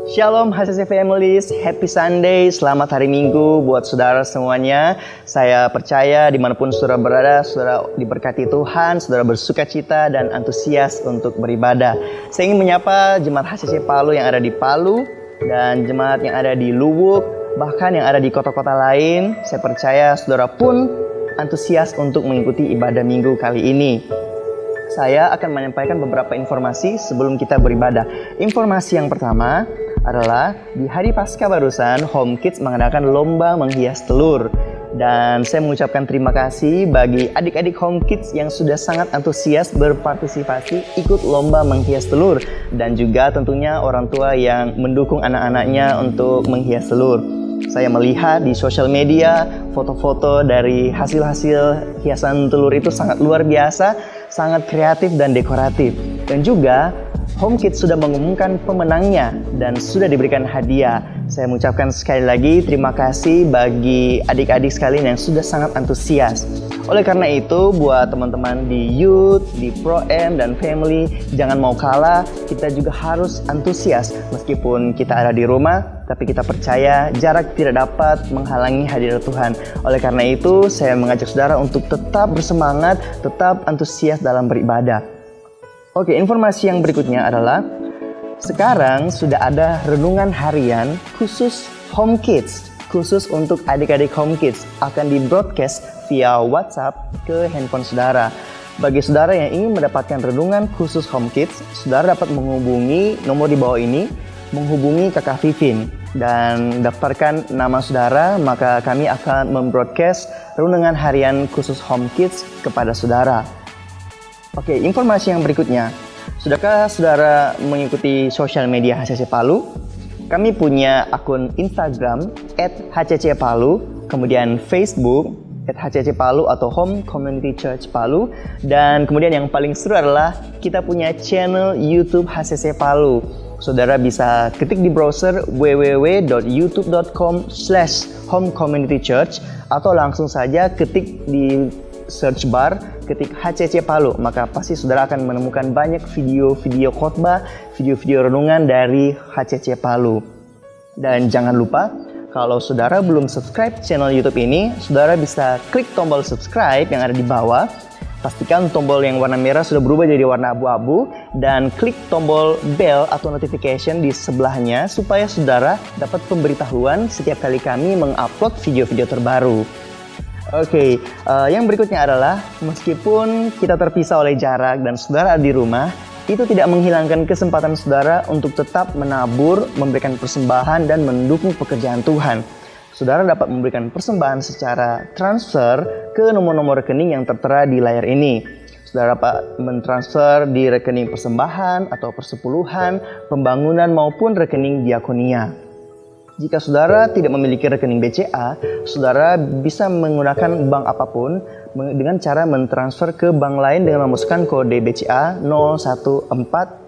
Shalom HCC Families, Happy Sunday, selamat hari Minggu buat saudara semuanya. Saya percaya dimanapun saudara berada, saudara diberkati Tuhan, saudara bersuka cita dan antusias untuk beribadah. Saya ingin menyapa jemaat HCC Palu yang ada di Palu dan jemaat yang ada di Luwuk, bahkan yang ada di kota-kota lain. Saya percaya saudara pun antusias untuk mengikuti ibadah minggu kali ini. Saya akan menyampaikan beberapa informasi sebelum kita beribadah. Informasi yang pertama adalah di hari Paskah barusan, Home Kids mengadakan lomba menghias telur. Dan saya mengucapkan terima kasih bagi adik-adik Home Kids yang sudah sangat antusias berpartisipasi ikut lomba menghias telur. Dan juga tentunya orang tua yang mendukung anak-anaknya untuk menghias telur. Saya melihat di sosial media foto-foto dari hasil-hasil hiasan telur itu sangat luar biasa, sangat kreatif dan dekoratif. Dan juga Home Kids sudah mengumumkan pemenangnya dan sudah diberikan hadiah. Saya mengucapkan sekali lagi terima kasih bagi adik-adik sekalian yang sudah sangat antusias. Oleh karena itu, buat teman-teman di Youth, di Pro-M dan Family, jangan mau kalah, kita juga harus antusias. Meskipun kita ada di rumah, tapi kita percaya jarak tidak dapat menghalangi hadirat Tuhan. Oleh karena itu, saya mengajak saudara untuk tetap bersemangat, tetap antusias dalam beribadah. Oke, informasi yang berikutnya adalah sekarang sudah ada renungan harian khusus Home Kids. Khusus untuk adik-adik Home Kids akan di-broadcast via WhatsApp ke handphone saudara. Bagi saudara yang ingin mendapatkan renungan khusus Home Kids, saudara dapat menghubungi nomor di bawah ini, menghubungi Kakak Vivin dan daftarkan nama saudara, maka kami akan membroadcast renungan harian khusus Home Kids kepada saudara. Oke, informasi yang berikutnya. Sudahkah saudara mengikuti sosial media HCC Palu? Kami punya akun Instagram @HCCPalu, kemudian Facebook @HCCPalu atau Home Community Church Palu, dan kemudian yang paling seru adalah kita punya channel YouTube HCC Palu. Saudara bisa ketik di browser www.youtube.com/homecommunitychurch atau langsung saja ketik di search bar, ketik HCC Palu, maka pasti saudara akan menemukan banyak video-video khotbah, video-video renungan dari HCC Palu. Dan jangan lupa, kalau saudara belum subscribe channel YouTube ini, saudara bisa klik tombol subscribe yang ada di bawah. Pastikan tombol yang warna merah sudah berubah jadi warna abu-abu dan klik tombol bell atau notification di sebelahnya supaya saudara dapat pemberitahuan setiap kali kami mengupload video-video terbaru. Oke, yang berikutnya adalah meskipun kita terpisah oleh jarak dan saudara ada di rumah, itu tidak menghilangkan kesempatan saudara untuk tetap menabur, memberikan persembahan dan mendukung pekerjaan Tuhan. Saudara dapat memberikan persembahan secara transfer ke nomor-nomor rekening yang tertera di layar ini. Saudara dapat mentransfer di rekening persembahan atau persepuluhan, pembangunan maupun rekening diakonia. Jika saudara tidak memiliki rekening BCA, saudara bisa menggunakan bank apapun dengan cara mentransfer ke bank lain dengan memasukkan kode BCA 014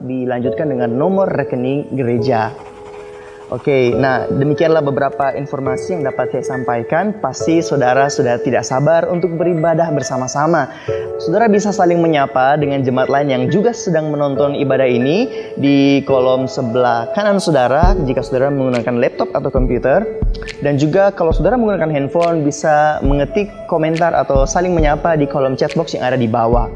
dilanjutkan dengan nomor rekening gereja. Oke, nah demikianlah beberapa informasi yang dapat saya sampaikan. Pasti saudara sudah tidak sabar untuk beribadah bersama-sama. Saudara bisa saling menyapa dengan jemaat lain yang juga sedang menonton ibadah ini di kolom sebelah kanan saudara jika saudara menggunakan laptop atau komputer. Dan juga kalau saudara menggunakan handphone bisa mengetik komentar atau saling menyapa di kolom chatbox yang ada di bawah.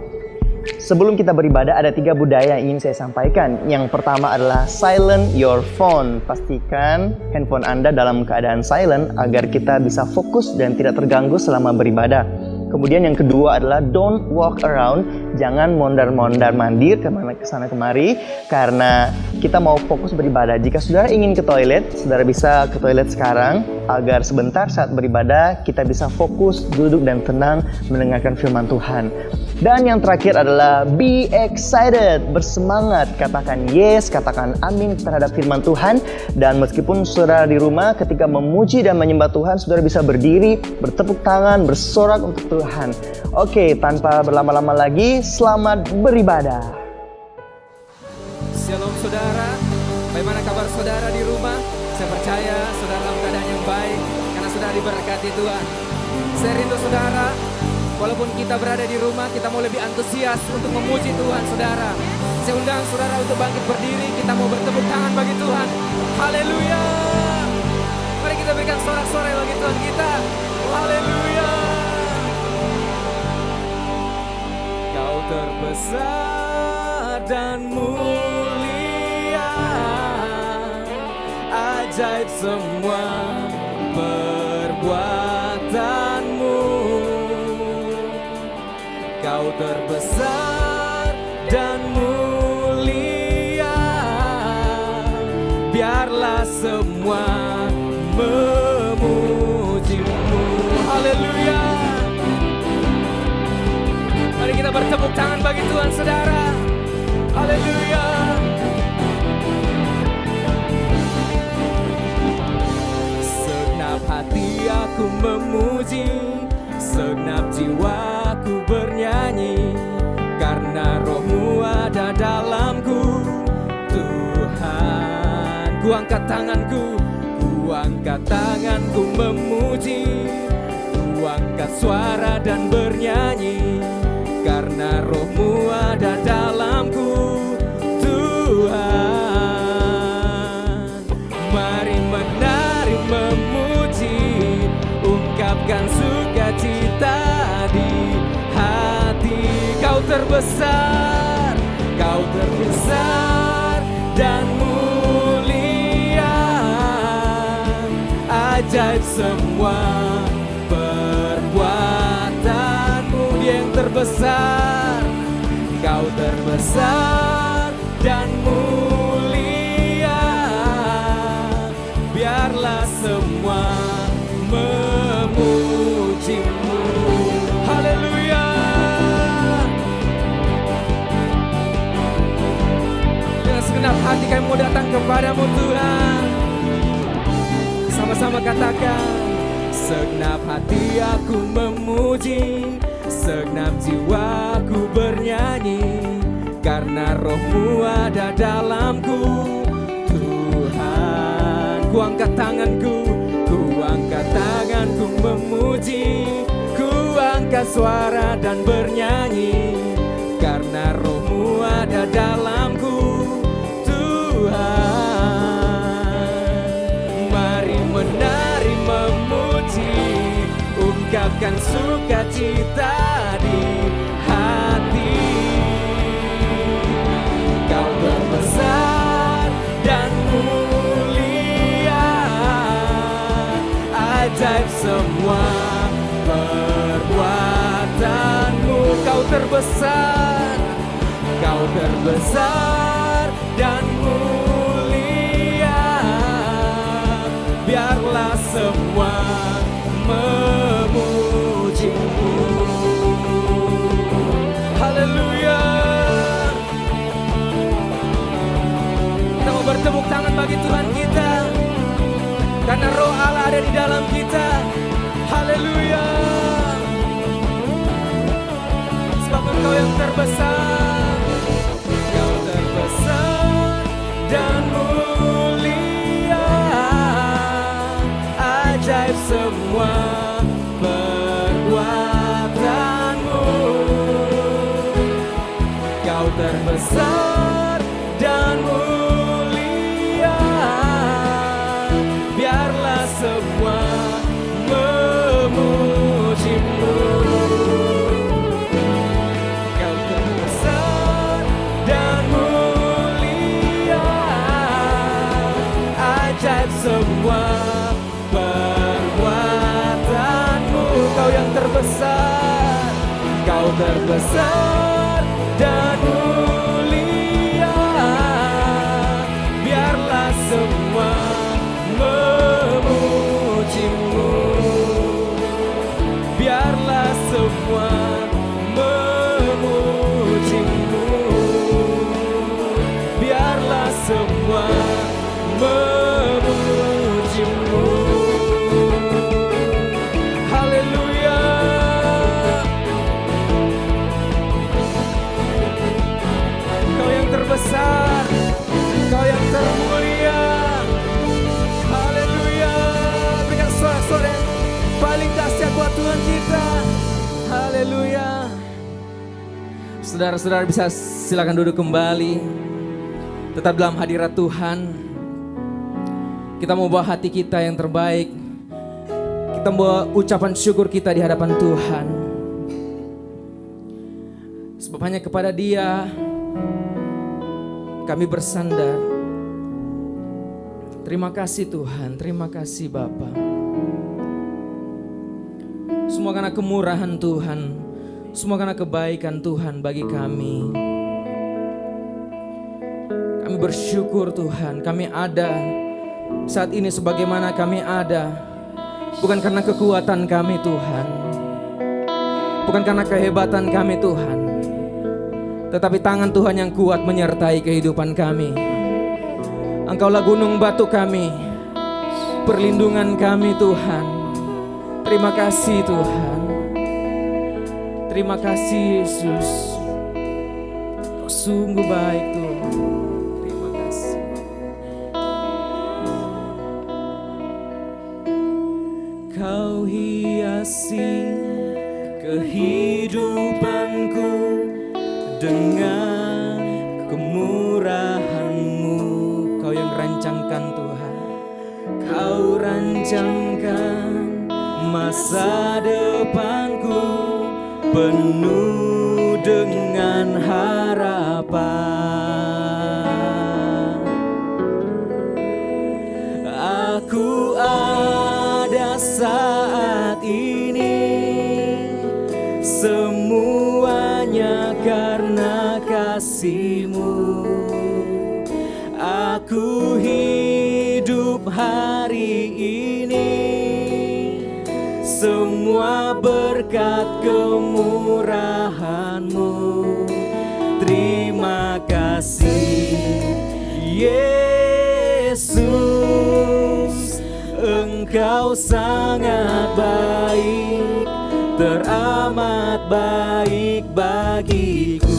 Sebelum kita beribadah, ada 3 budaya yang ingin saya sampaikan. Yang pertama adalah silent your phone. Pastikan handphone Anda dalam keadaan silent agar kita bisa fokus dan tidak terganggu selama beribadah. Kemudian yang kedua adalah don't walk around. Jangan mondar-mondar mandir kesana kemari karena kita mau fokus beribadah. Jika saudara ingin ke toilet, saudara bisa ke toilet sekarang agar sebentar saat beribadah kita bisa fokus, duduk dan tenang mendengarkan firman Tuhan. Dan yang terakhir adalah be excited, bersemangat, katakan yes, katakan amin terhadap firman Tuhan. Dan meskipun saudara di rumah ketika memuji dan menyembah Tuhan, saudara bisa berdiri, bertepuk tangan, bersorak untuk Tuhan. Oke, tanpa berlama-lama lagi, selamat beribadah. Shalom saudara, bagaimana kabar saudara di rumah? Saya percaya saudara dalam keadaan yang baik karena saudara diberkati Tuhan. Saya rindu saudara, walaupun kita berada di rumah, kita mau lebih antusias untuk memuji Tuhan saudara. Saya undang saudara untuk bangkit berdiri, kita mau bertepuk tangan bagi Tuhan. Haleluya. besar dan mulia, ajaib semua perbuatanmu. Kau terbesar dan mulia, biarlah semua memujimu. Haleluya. Mari kita bertepuk tangan bagi Tuhan, saudara. Haleluya. Segenap hati aku memuji, segenap jiwaku bernyanyi, karena Roh-Mu ada dalamku. Tuhan, ku angkat tanganku, memuji, ku angkat suara dan bernyanyi, karena Roh-Mu ada dalamku. Tuhan, mari menari memuji, ungkapkan sukacita di hati. Kau terbesar dan mulia, ajaib semua perbuatanmu. Dia yang terbesar, Kau terbesar dan mulia, biarlah semua memujimu. Haleluya. Dengan segenap hati kami mau datang kepadamu Tuhan. Sama-sama katakan, segenap hati aku memuji, segenap jiwaku bernyanyi, karena Roh-Mu ada dalamku. Tuhan, ku angkat tanganku memuji, ku angkat suara dan bernyanyi, karena Roh-Mu ada dalamku. Tuhan, mari menari memuji, ungkapkan sukacita di hati. Kau terbesar dan mulia, ajaib semua perbuatanmu. Kau terbesar dan mulia, biarlah semua memujimu. Haleluya. Kita mau bertepuk tangan bagi Tuhan kita, karena Roh Allah ada di dalam kita. Haleluya. Sebab Engkau yang terbesar, Kau terbesar dan mulia, ajaib semua perbuatanmu. Kau terbesar dan mulia, biarlah semua memujimu. Kau terbesar dan mulia, ajaib semua perbuatanmu. Kau yang terbesar, Kau terbesar dan mulia, biarlah semua memujimu. Biarlah semua memujimu, biarlah semua memujimu. Haleluya. Kau yang terbesar, Kau yang termulia. Haleluya. Berikan sorak-sorak yang paling dahsyat buat Tuhan kita. Haleluya. Saudara-saudara bisa silakan duduk kembali. Tetap dalam hadirat Tuhan. Kita mau bawa hati kita yang terbaik. Kita mau ucapan syukur kita di hadapan Tuhan. Sebab hanya kepada Dia kami bersandar. Terima kasih Tuhan, terima kasih Bapa. Semua karena kemurahan Tuhan, semua karena kebaikan Tuhan bagi kami. Kami bersyukur Tuhan, kami ada saat ini sebagaimana kami ada. Bukan karena kekuatan kami Tuhan, bukan karena kehebatan kami Tuhan, tetapi tangan Tuhan yang kuat menyertai kehidupan kami. Engkaulah gunung batu kami, perlindungan kami Tuhan. Terima kasih Tuhan, terima kasih Yesus. Kau sungguh baik Tuhan. Terima kasih. Kau hiasi kehidupanku dengan kemurahan-Mu. Kau yang rancangkan Tuhan, Kau rancangkan masa depanku penuh dengan harapan. Aku ada saat ini, semuanya karena kasih-Mu. Aku hidup hari ini, semua berkat kemurahan-Mu. Terima kasih Yesus, Engkau sangat baik, teramat baik bagiku.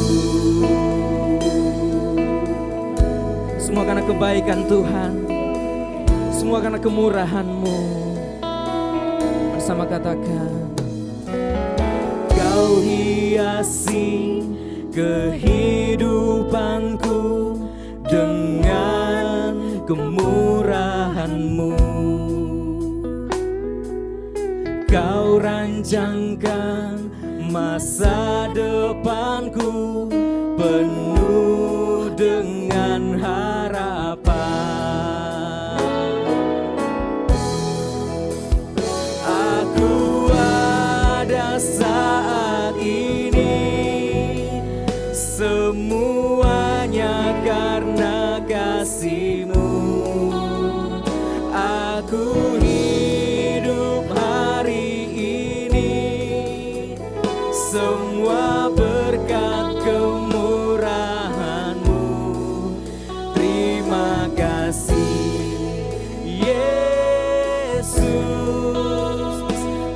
Semua karena kebaikan Tuhan, semua karena kemurahan-Mu. Bersama katakan, Kau hiasi kehidupanku dengan kemurahan-Mu. Kau rancangkan masa depanku penuh dengan harapan. Aku ada saat ini, semuanya karena kasih-Mu. Aku hidup hari ini, semua berkat kemurahan-Mu. Terima kasih Yesus,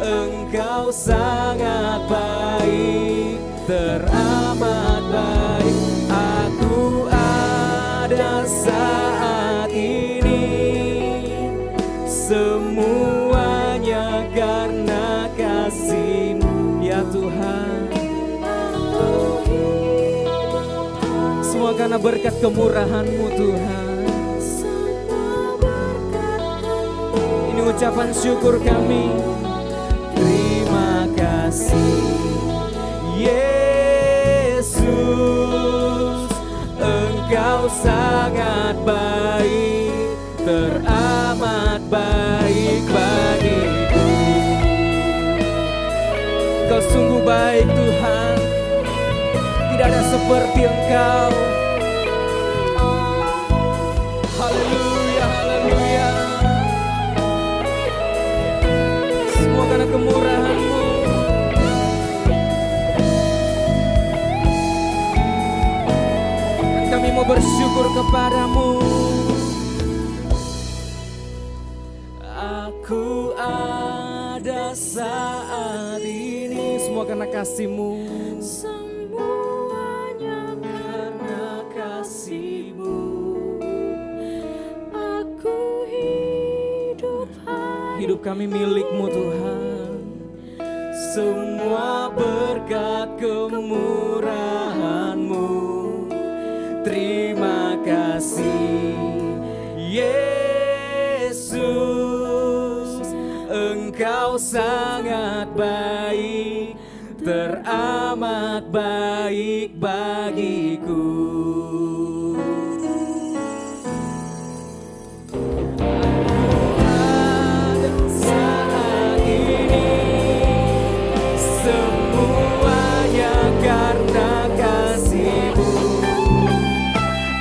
Engkau sangat baik, teramat baik. Aku ada saat ini, semuanya karena kasih-Mu. Ya Tuhan, semua karena berkat kemurahan-Mu Tuhan. Ini ucapan syukur kami. Terima kasih Yesus, Engkau sangat baik, teramat baik bagiku. Engkau sungguh baik Tuhan, tidak ada seperti Engkau. Haleluya, haleluya. Semua karena kemurahan-Mu. Dan kami mau bersyukur kepadamu. Aku ada saat ini, semua karena kasih-Mu. Semuanya karena kasih-Mu. Aku hidup kami milik-Mu Tuhan. Semua berkat kemurahan-Mu. Terima kasih Yesus, Engkau sangat baik, teramat baik bagiku. Ada saat ini semuanya karena kasih-Mu.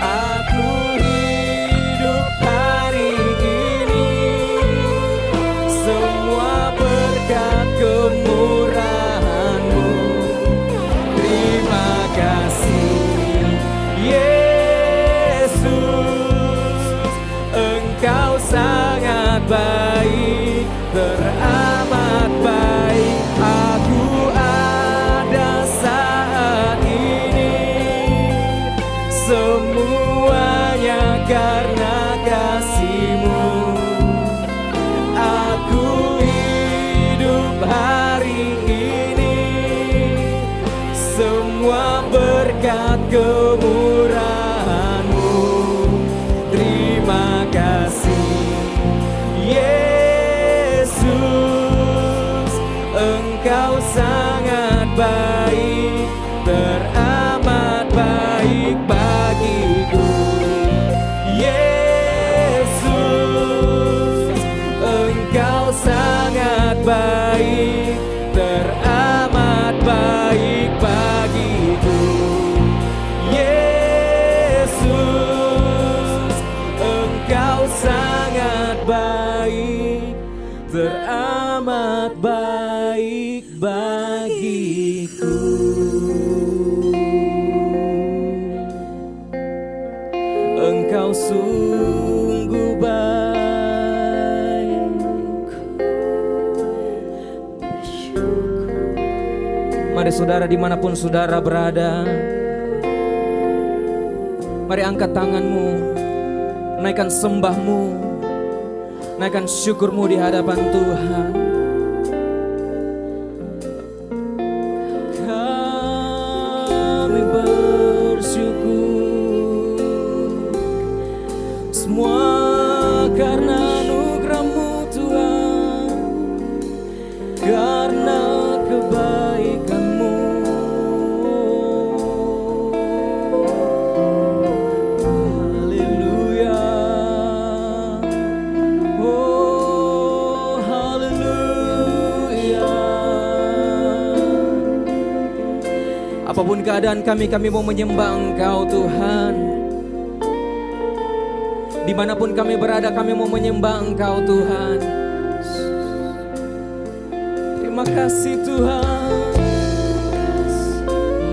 Aku hidup hari ini semua berkat kemurahan-Mu. Terima kasih Yesus, Engkau sangat baik, teramat baik. Aku ada saat ini semuanya karena kasih-Mu. Aku hidup hari ini semua berkat kemurahan-Mu. Terima kasih Yesus, Engkau sangat baik, teramat baik bagiku. Yesus, Engkau sangat baik, teramat baik bagiku. Yesus, Engkau sangat baik, teramat baik bagiku. Engkau sungguh baik. Mari saudara, dimanapun saudara berada, mari angkat tanganmu, naikkan sembahmu, naikkan syukurmu di hadapan Tuhan. Kami bersyukur semua karena anugerah-Mu Tuhan, karena kebaikan-Mu. Haleluya. Oh, haleluya. Apapun keadaan kami mau menyembah Engkau Tuhan. Dimanapun kami berada, kami mau menyembah Engkau Tuhan. Terima kasih Tuhan.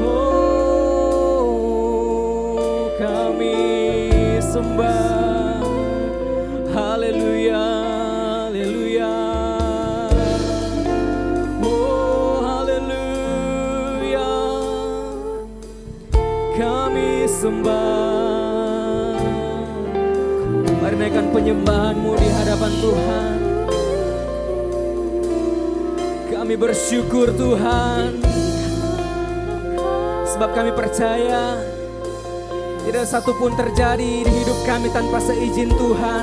Oh, kami sembah. Haleluya, haleluya. Oh, haleluya. Kami sembah. Mari naikkan penyembahan-Mu di hadapan Tuhan. Kami bersyukur Tuhan, sebab kami percaya tidak satupun terjadi di hidup kami tanpa seizin Tuhan.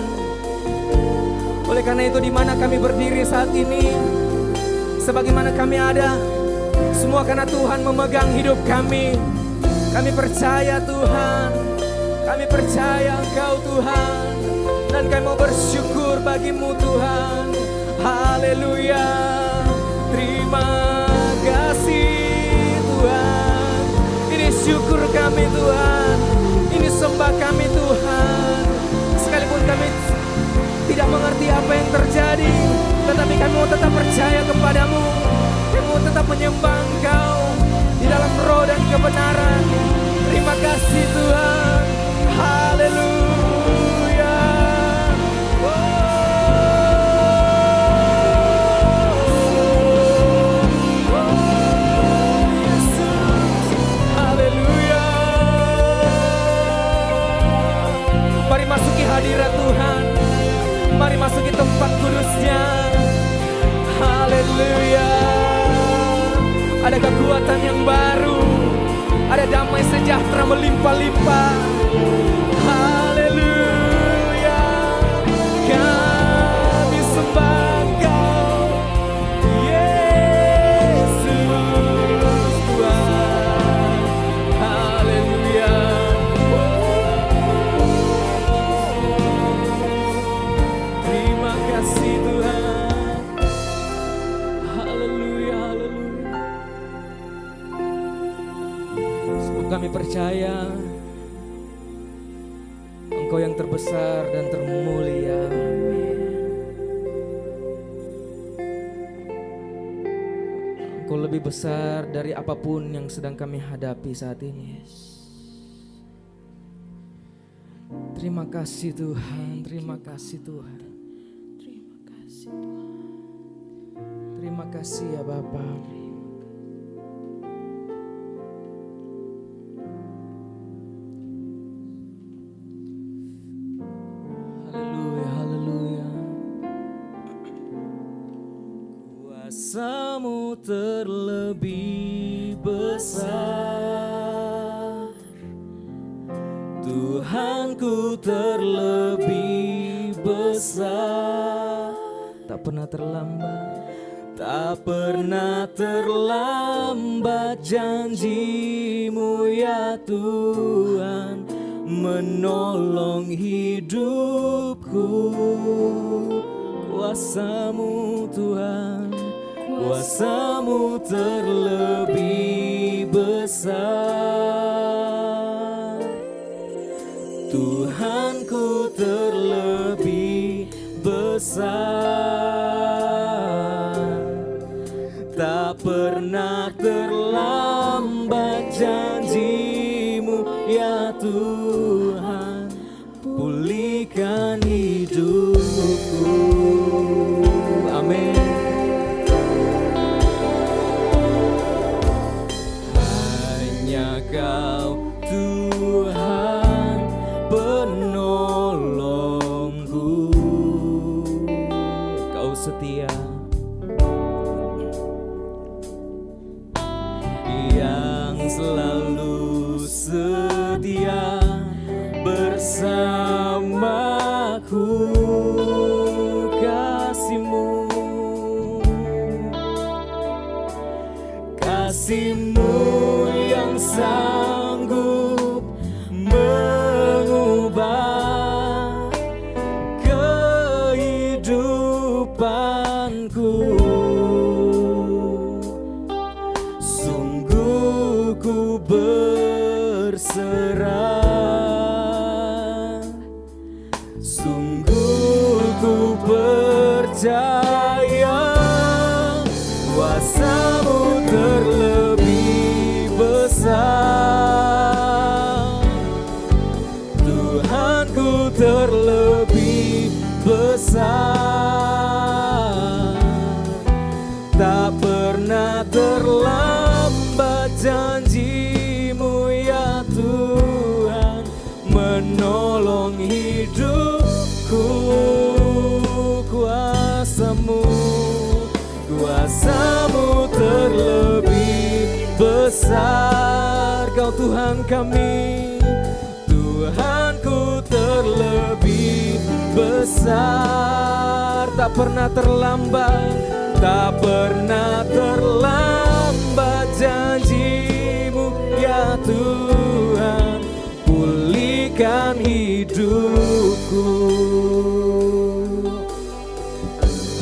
Oleh karena itu, di mana kami berdiri saat ini, sebagaimana kami ada, semua karena Tuhan memegang hidup kami. Kami percaya Tuhan, kami percaya Engkau Tuhan, dan kami mau bersyukur bagi-Mu Tuhan. Haleluya. Terima kasih Tuhan. Ini syukur kami Tuhan, ini sembah kami Tuhan. Sekalipun kami tidak mengerti apa yang terjadi, tetapi kami mau tetap percaya kepadamu. Kami mau tetap menyembah Engkau di dalam roh dan kebenaran. Terima kasih Tuhan. Haleluya. Yesus. Haleluya. Mari masuki hadirat Tuhan. Mari masuki tempat kudus-Nya. Haleluya. Ada kekuatan yang baru, ada damai sejahtera melimpah-limpah. Haleluya. Kami sembah Engkau Yesus. percaya Engkau yang terbesar dan termulia. Engkau lebih besar dari apapun yang sedang kami hadapi saat ini. Terima kasih Tuhan, terima kasih Tuhan. Terima kasih ya Bapa. Haleluya, haleluya. Kuasa-Mu terlebih besar, Tuhanku terlebih besar. Tak pernah terlambat, tak pernah terlambat janji-Mu ya Tuhan, menolong hidupku. Kuasa-Mu Tuhan, kuasa-Mu terlebih besar, Tuhanku terlebih besar. Tak pernah terlambat janji-Mu ya Tuhan, pulihkan hidupku. Amin. Hanya Kau Tuhan penolongku, Kau setia yang selalu setia bersamaku. Kasih-Mu, kasih-Mu yang sanggup mengubah kehidupanku. Sungguh ku berserah, sungguh ku percaya kuasa-Mu terlebih besar, Tuhanku terlebih besar. Tak pernah terlambat janji-Mu ya Tuhan, menolong hidupku. Kuasa-Mu, kuasa-Mu terlebih besar. Kau Tuhan kami, Tuhanku terlebih besar. Tak pernah terlambat, tak pernah terlambat janji-Mu ya Tuhan, pulihkan hidupku.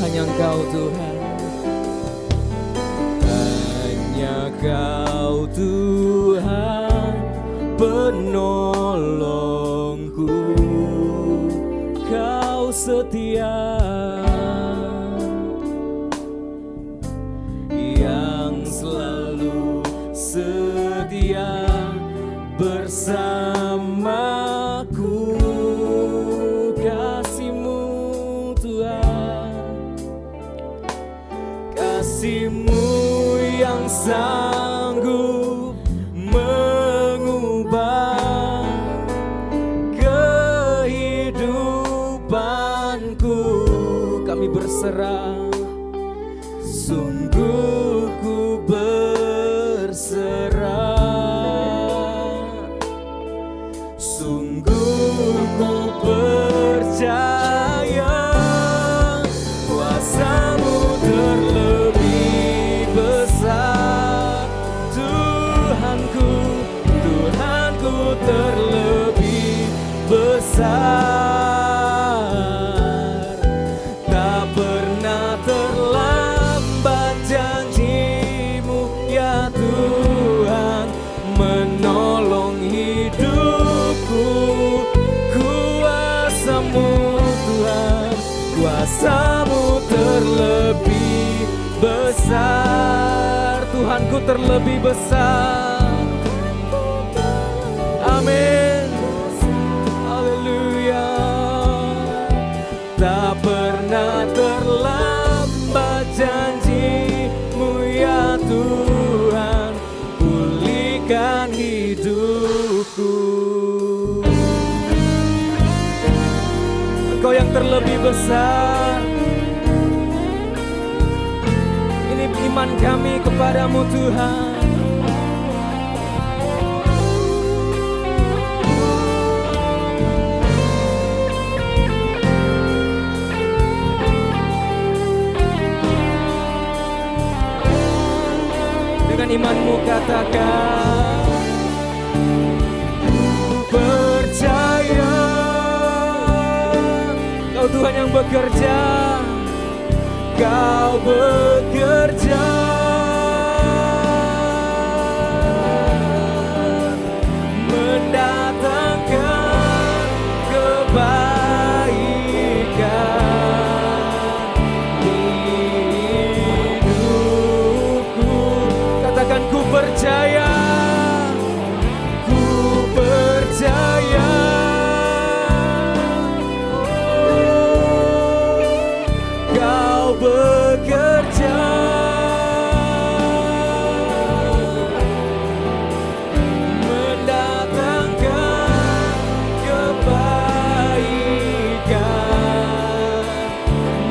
Hanya Engkau Tuhan, hanya Kau Tuhan penolongku. Kau setia yang selalu setia bersamaku. Kasih-Mu Tuhan, kasih-Mu yang sanggup mengubah kehidupanku. Kami berserah, sungguh ku berserah, sungguh ku percaya kuasa-Mu terlebih besar, Tuhanku, Tuhanku terlebih besar. Tak pernah terlambat janji-Mu ya Tuhan, menolong Kuasamu terlebih besar, Tuhanku terlebih besar. Amin. Haleluya. Tak pernah terlambat janji-Mu ya Tuhan, pulihkan hidupku. Engkau yang terlebih besar. Ini iman kami kepadamu Tuhan. Dengan imanmu katakan, ku percaya Kau Tuhan yang bekerja, Kau bekerja mendatangkan kebaikan di hidupku. Katakan ku percaya, ku percaya. Bekerja mendatangkan kebaikan,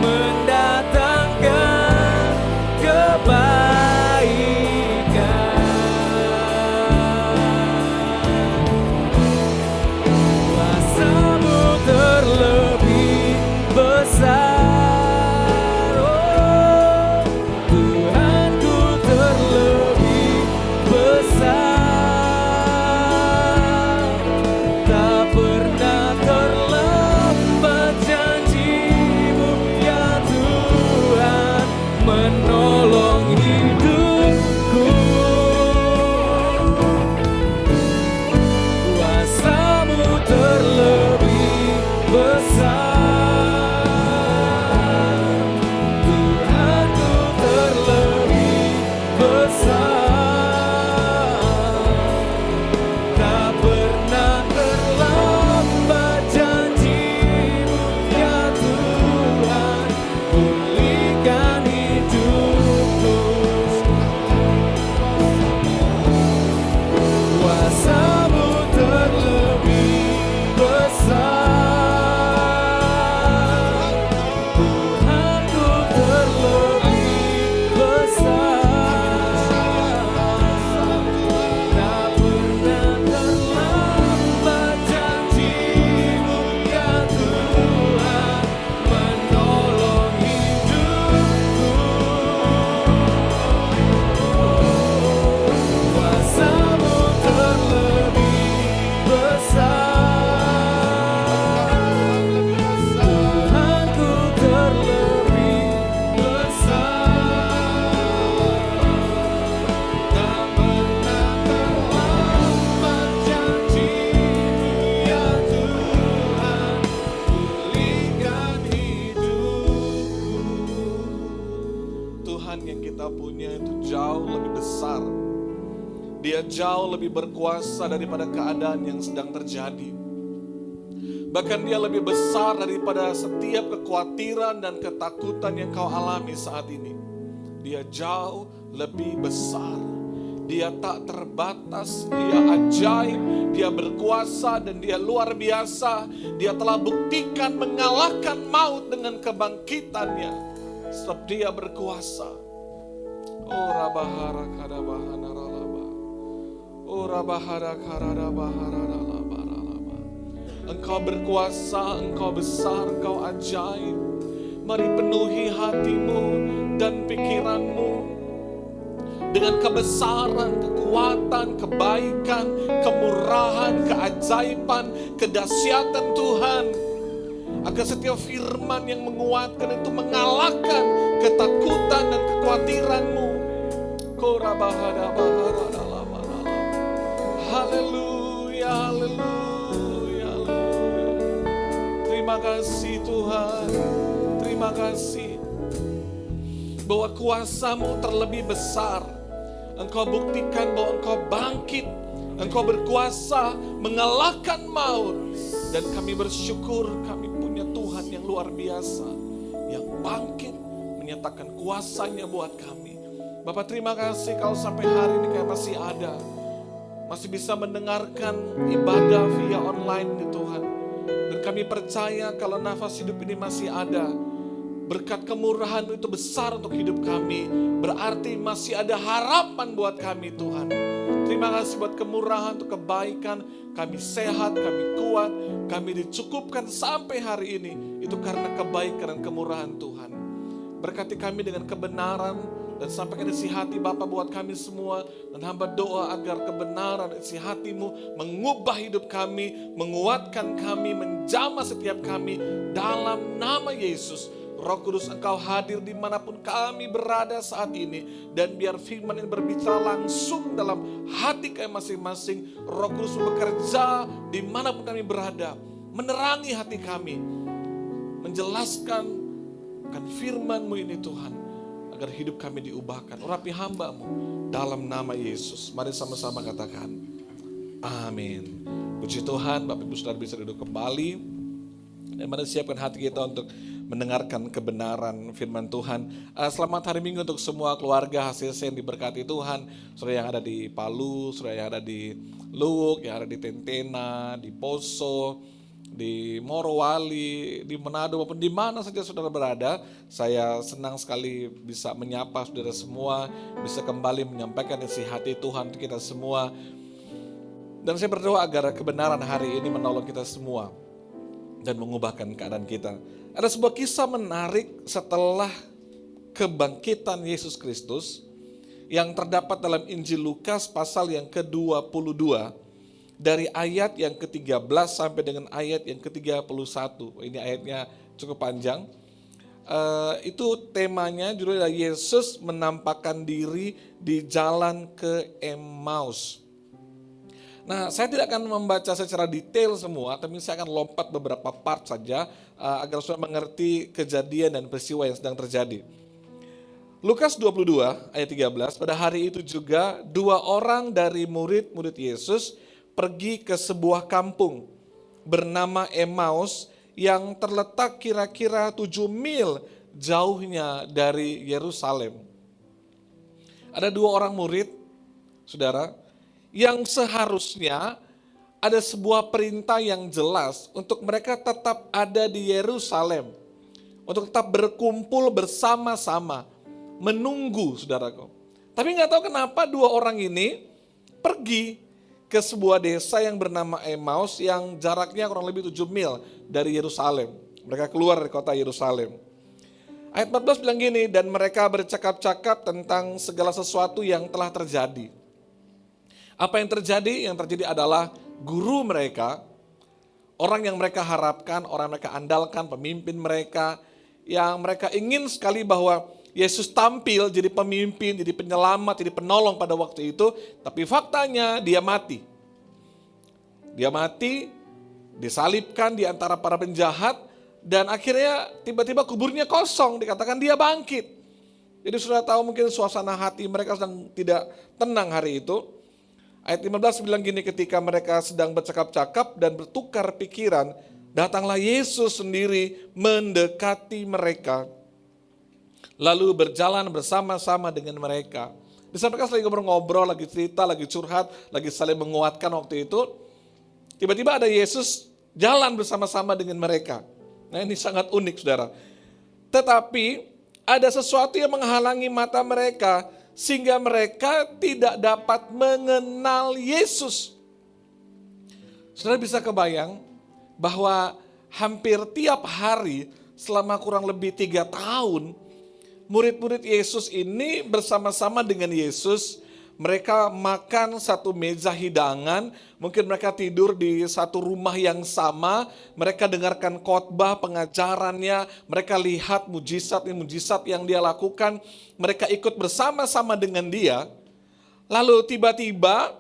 mendatangkan kebaikan. Kuasa-Mu terlebih besar. Dia jauh lebih berkuasa daripada keadaan yang sedang terjadi. Bahkan dia lebih besar daripada setiap kekhawatiran dan ketakutan yang kau alami saat ini. Dia jauh lebih besar. Dia tak terbatas, dia ajaib, dia berkuasa dan dia luar biasa. Dia telah buktikan mengalahkan maut dengan kebangkitannya. Sebab dia berkuasa. Oh Rabahara Kadabahana Ralaba. Oh Rabahara Karadabahara Ralaba. Engkau berkuasa, engkau besar, engkau ajaib. Mari penuhi hatimu dan pikiranmu dengan kebesaran, kekuatan, kebaikan, kemurahan, keajaiban, kedahsyatan Tuhan. Agar setiap firman yang menguatkan itu mengalahkan ketakutan dan kekhawatiranmu. Haleluya, haleluya, haleluya. Terima kasih Tuhan. terima kasih bahwa kuasa-Mu terlebih besar. Engkau buktikan bahwa Engkau bangkit, Engkau berkuasa mengalahkan maut. Dan kami bersyukur kami punya Tuhan yang luar biasa, yang bangkit menyatakan kuasa-Nya buat kami. Bapak terima kasih kalau sampai hari ini kami masih ada, masih bisa mendengarkan ibadah via online nih Tuhan. Dan kami percaya kalau nafas hidup ini masih ada, berkat kemurahan itu besar untuk hidup kami. Berarti masih ada harapan buat kami Tuhan. Terima kasih buat kemurahan, untuk kebaikan. Kami sehat, kami kuat, kami dicukupkan sampai hari ini. Itu karena kebaikan dan kemurahan Tuhan. Berkati kami dengan kebenaran dan sampaikan isi hati Bapa buat kami semua. Dan hamba doa agar kebenaran isi hati-Mu mengubah hidup kami, menguatkan kami, menjamah setiap kami dalam nama Yesus. Roh Kudus Engkau hadir dimanapun kami berada saat ini. Dan biar firman ini berbicara langsung dalam hati kami masing-masing. Roh Kudus bekerja dimanapun kami berada. Menerangi hati kami. Menjelaskan akan firman-Mu ini Tuhan. Agar hidup kami diubahkan. Urapi hamba-Mu dalam nama Yesus. Mari sama-sama katakan amin. Puji Tuhan, Bapak Ibu Saudara bisa duduk kembali. Dan mari siapkan hati kita untuk mendengarkan kebenaran firman Tuhan. Selamat hari Minggu untuk semua keluarga HCC yang diberkati Tuhan. Saudara yang ada di Palu, saudara yang ada di Luwuk, yang ada di Tentena, di Poso, di Morowali, di Manado, maupun di mana saja saudara berada. Saya senang sekali bisa menyapa saudara semua, bisa kembali menyampaikan isi hati Tuhan untuk kita semua. Dan saya berdoa agar kebenaran hari ini menolong kita semua dan mengubahkan keadaan kita. Ada sebuah kisah menarik setelah kebangkitan Yesus Kristus yang terdapat dalam Injil Lukas pasal yang ke-22 dari ayat yang ke-13 sampai dengan ayat yang ke-31. Ini ayatnya cukup panjang. Itu temanya judulnya Yesus menampakkan diri di jalan ke Emmaus. Nah, saya tidak akan membaca secara detail semua, tapi saya akan lompat beberapa part saja agar saudara mengerti kejadian dan peristiwa yang sedang terjadi. Lukas 22 ayat 13, pada hari itu juga 2 orang dari murid-murid Yesus pergi ke sebuah kampung bernama Emmaus yang terletak kira-kira 7 mil jauhnya dari Yerusalem. Ada 2 orang murid, saudara, yang seharusnya ada sebuah perintah yang jelas untuk mereka tetap ada di Yerusalem, untuk tetap berkumpul bersama-sama, menunggu saudaraku. Tapi nggak tahu kenapa 2 orang ini pergi ke sebuah desa yang bernama Emmaus yang jaraknya kurang lebih 7 mil dari Yerusalem. Mereka keluar dari kota Yerusalem. Ayat 14 bilang gini, dan mereka bercakap-cakap tentang segala sesuatu yang telah terjadi. Apa yang terjadi? Yang terjadi adalah guru mereka, orang yang mereka harapkan, orang yang mereka andalkan, pemimpin mereka, yang mereka ingin sekali bahwa Yesus tampil jadi pemimpin, jadi penyelamat, jadi penolong pada waktu itu, tapi faktanya dia mati. Dia mati, disalibkan di antara para penjahat, dan akhirnya tiba-tiba kuburnya kosong, dikatakan dia bangkit. Jadi sudah tahu mungkin suasana hati mereka sedang tidak tenang hari itu. Ayat 15 bilang gini, ketika mereka sedang bercakap-cakap dan bertukar pikiran, datanglah Yesus sendiri mendekati mereka. Lalu berjalan bersama-sama dengan mereka. Di saat mereka lagi ngobrol, lagi cerita, lagi curhat, lagi saling menguatkan waktu itu. Tiba-tiba ada Yesus jalan bersama-sama dengan mereka. Nah ini sangat unik saudara. Tetapi ada sesuatu yang menghalangi mata mereka, sehingga mereka tidak dapat mengenal Yesus. Saudara bisa kebayang bahwa hampir tiap hari selama kurang lebih 3 tahun, murid-murid Yesus ini bersama-sama dengan Yesus, mereka makan satu meja hidangan, mungkin mereka tidur di satu rumah yang sama, mereka dengarkan khotbah pengajarannya, mereka lihat mujizat yang dia lakukan, mereka ikut bersama-sama dengan dia. Lalu tiba-tiba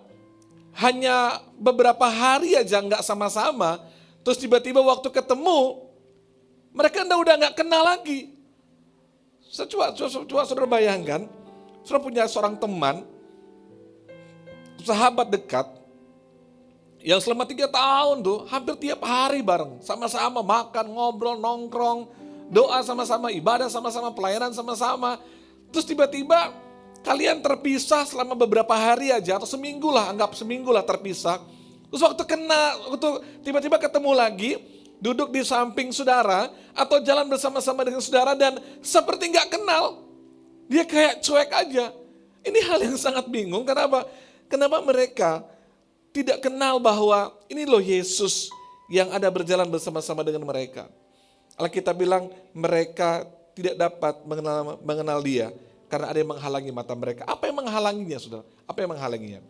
hanya beberapa hari aja nggak sama-sama, terus tiba-tiba waktu ketemu, Mereka udah nggak kenal lagi. Coba saudara bayangkan, saudara punya seorang teman, sahabat dekat, yang selama 3 tahun tuh hampir tiap hari bareng, sama-sama makan, ngobrol, nongkrong, doa sama-sama, ibadah sama-sama, pelayanan sama-sama. Terus tiba-tiba kalian terpisah selama beberapa hari aja, atau seminggu lah, anggap seminggu lah terpisah. Terus waktu tiba-tiba ketemu lagi, duduk di samping saudara, atau jalan bersama-sama dengan saudara dan seperti nggak kenal. Dia kayak cuek aja. Ini hal yang sangat bingung, kenapa? Kenapa mereka tidak kenal bahwa ini loh Yesus yang ada berjalan bersama-sama dengan mereka. Alkitab bilang mereka tidak dapat mengenal dia karena ada yang menghalangi mata mereka. Apa yang menghalanginya, saudara? Apa yang menghalanginya?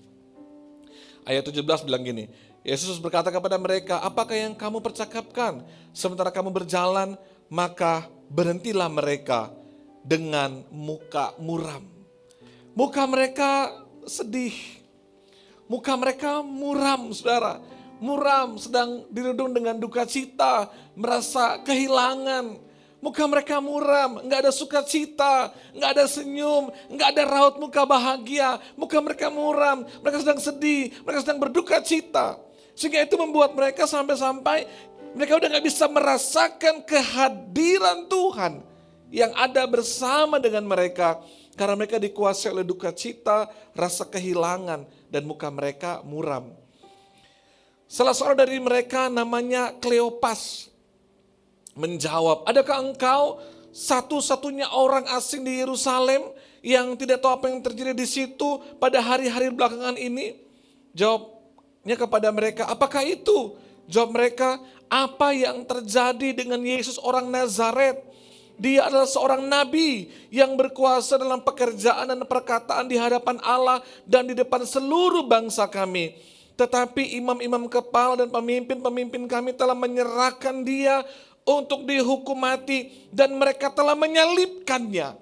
Ayat 17 bilang gini, Yesus berkata kepada mereka, apakah yang kamu percakapkan? Sementara kamu berjalan, maka berhentilah mereka dengan muka muram. Muka mereka sedih. Muka mereka muram, saudara. Muram, sedang dirundung dengan duka cita, merasa kehilangan. Muka mereka muram, nggak ada sukacita, nggak ada senyum, nggak ada raut muka bahagia. Muka mereka muram, mereka sedang sedih, mereka sedang berduka cita. Sehingga itu membuat mereka sampai-sampai mereka udah gak bisa merasakan kehadiran Tuhan yang ada bersama dengan mereka. Karena mereka dikuasai oleh duka cita, rasa kehilangan, dan muka mereka muram. Salah seorang dari mereka namanya Kleopas menjawab, adakah engkau satu-satunya orang asing di Yerusalem yang tidak tahu apa yang terjadi di situ pada hari-hari belakangan ini? Jawabnya kepada mereka, apakah itu? Jawab mereka, apa yang terjadi dengan Yesus orang Nazaret? Dia adalah seorang nabi yang berkuasa dalam pekerjaan dan perkataan di hadapan Allah dan di depan seluruh bangsa kami. Tetapi imam-imam kepala dan pemimpin-pemimpin kami telah menyerahkan dia untuk dihukum mati dan mereka telah menyalibkannya.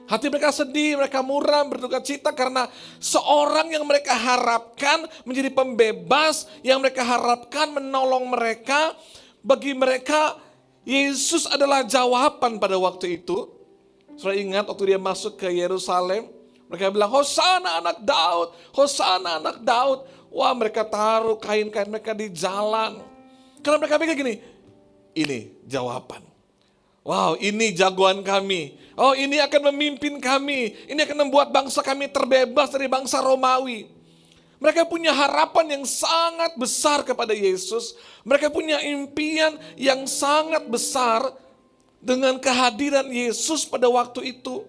Hati mereka sedih, mereka muram, berduka cita karena seorang yang mereka harapkan menjadi pembebas, yang mereka harapkan menolong mereka. Bagi mereka, Yesus adalah jawaban pada waktu itu. Saudara ingat waktu dia masuk ke Yerusalem, mereka bilang, Hosana anak Daud, Hosana anak Daud. Wah, mereka taruh kain-kain mereka di jalan. Karena mereka pikir gini, ini jawaban. Wow, ini jagoan kami. Oh, ini akan memimpin kami. Ini akan membuat bangsa kami terbebas dari bangsa Romawi. Mereka punya harapan yang sangat besar kepada Yesus. Mereka punya impian yang sangat besar dengan kehadiran Yesus pada waktu itu.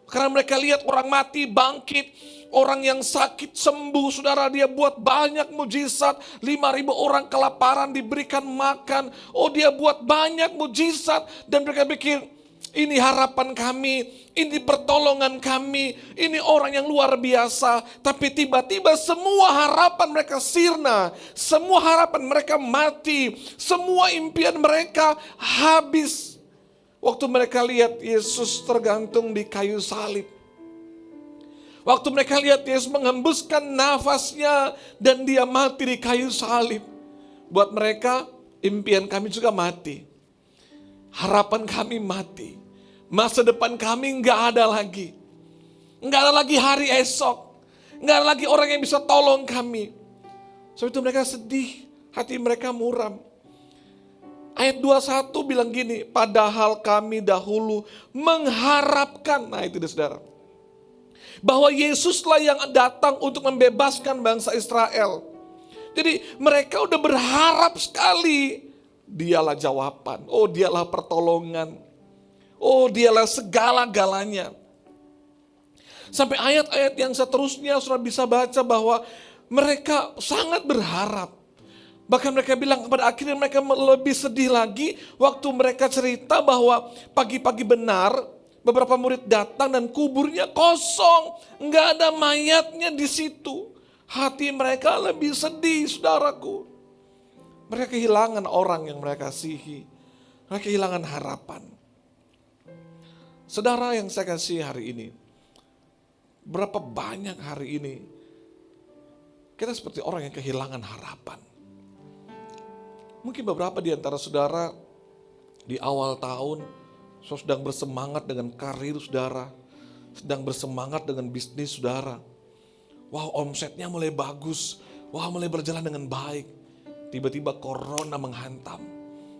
Karena mereka lihat orang mati bangkit, orang yang sakit sembuh, saudara, dia buat banyak mujizat, 5.000 orang kelaparan diberikan makan. Oh, dia buat banyak mujizat dan mereka pikir, ini harapan kami, ini pertolongan kami, ini orang yang luar biasa. Tapi tiba-tiba semua harapan mereka sirna, semua harapan mereka mati, semua impian mereka habis. Waktu mereka lihat Yesus tergantung di kayu salib. Waktu mereka lihat Yesus menghembuskan nafasnya dan dia mati di kayu salib. Buat mereka, impian kami juga mati. Harapan kami mati. Masa depan kami nggak ada lagi. Nggak ada lagi hari esok. Nggak ada lagi orang yang bisa tolong kami. Sebab itu mereka sedih, hati mereka muram. Ayat 21 bilang gini, padahal kami dahulu mengharapkan, nah itu dia saudara, bahwa Yesuslah yang datang untuk membebaskan bangsa Israel. Jadi mereka udah berharap sekali, dialah jawaban, oh dialah pertolongan, oh dialah segala-galanya. Sampai ayat-ayat yang seterusnya saudara bisa baca bahwa mereka sangat berharap. Bahkan mereka bilang pada akhirnya mereka lebih sedih lagi waktu mereka cerita bahwa pagi-pagi benar beberapa murid datang dan kuburnya kosong. Enggak ada mayatnya di situ. Hati mereka lebih sedih, saudaraku. Mereka kehilangan orang yang mereka kasihi. Mereka kehilangan harapan. Saudara yang saya kasih hari ini, berapa banyak hari ini kita seperti orang yang kehilangan harapan. Mungkin beberapa di antara saudara Di awal tahun, saudara sedang bersemangat dengan karir saudara, sedang bersemangat dengan bisnis saudara. Wah, omsetnya mulai bagus, wah mulai berjalan dengan baik. Tiba-tiba corona menghantam.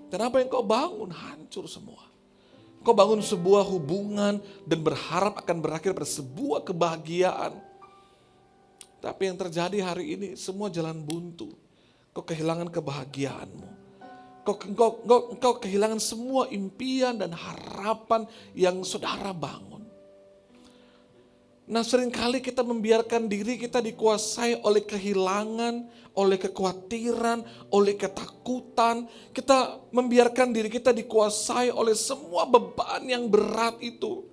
Dan apa yang kau bangun hancur semua. Kau bangun sebuah hubungan dan berharap akan berakhir pada sebuah kebahagiaan. Tapi yang terjadi hari ini semua jalan buntu. Kau kehilangan kebahagiaanmu. Kau kehilangan semua impian dan harapan yang saudara bangun. Nah, seringkali kita membiarkan diri kita dikuasai oleh kehilangan, oleh kekhawatiran, oleh ketakutan. Kita membiarkan diri kita dikuasai oleh semua beban yang berat itu.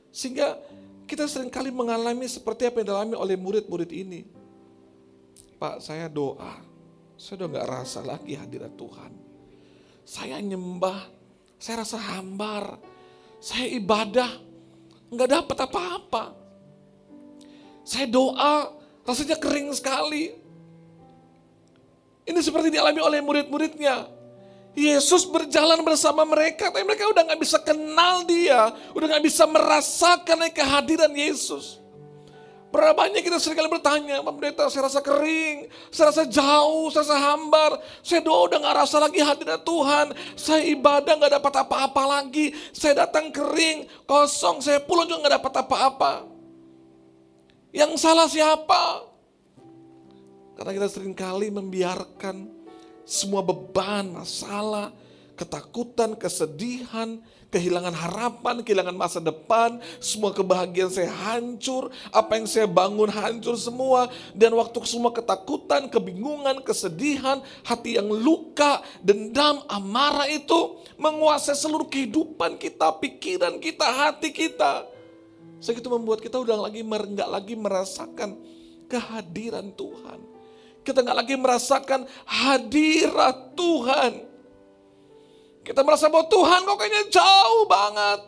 Sehingga kita seringkali mengalami seperti apa yang dialami oleh murid-murid ini. Pak, saya doa, saya udah gak rasa lagi hadirat Tuhan. Saya nyembah, saya rasa hambar, saya ibadah, gak dapat apa-apa. Saya doa, rasanya kering sekali. Ini seperti dialami oleh murid-muridnya. Yesus berjalan bersama mereka, tapi mereka udah gak bisa kenal dia, udah gak bisa merasakan kehadiran Yesus. Berapa banyak kita seringkali bertanya, Pak Pendeta, saya rasa kering, saya rasa jauh, saya rasa hambar, saya doa udah gak rasa lagi hadirat Tuhan, saya ibadah gak dapat apa-apa lagi, saya datang kering, kosong, saya pulang juga gak dapat apa-apa. Yang salah siapa? Karena kita seringkali membiarkan semua beban, masalah, ketakutan, kesedihan, kehilangan harapan, kehilangan masa depan, semua kebahagiaan saya hancur, apa yang saya bangun hancur semua, dan waktu semua ketakutan, kebingungan, kesedihan, hati yang luka, dendam, amarah itu menguasai seluruh kehidupan kita, pikiran kita, hati kita. Segitu membuat kita udah nggak lagi merasakan kehadiran Tuhan. Kita nggak lagi merasakan hadirat Tuhan. Kita merasa bahwa Tuhan kok kayaknya jauh banget.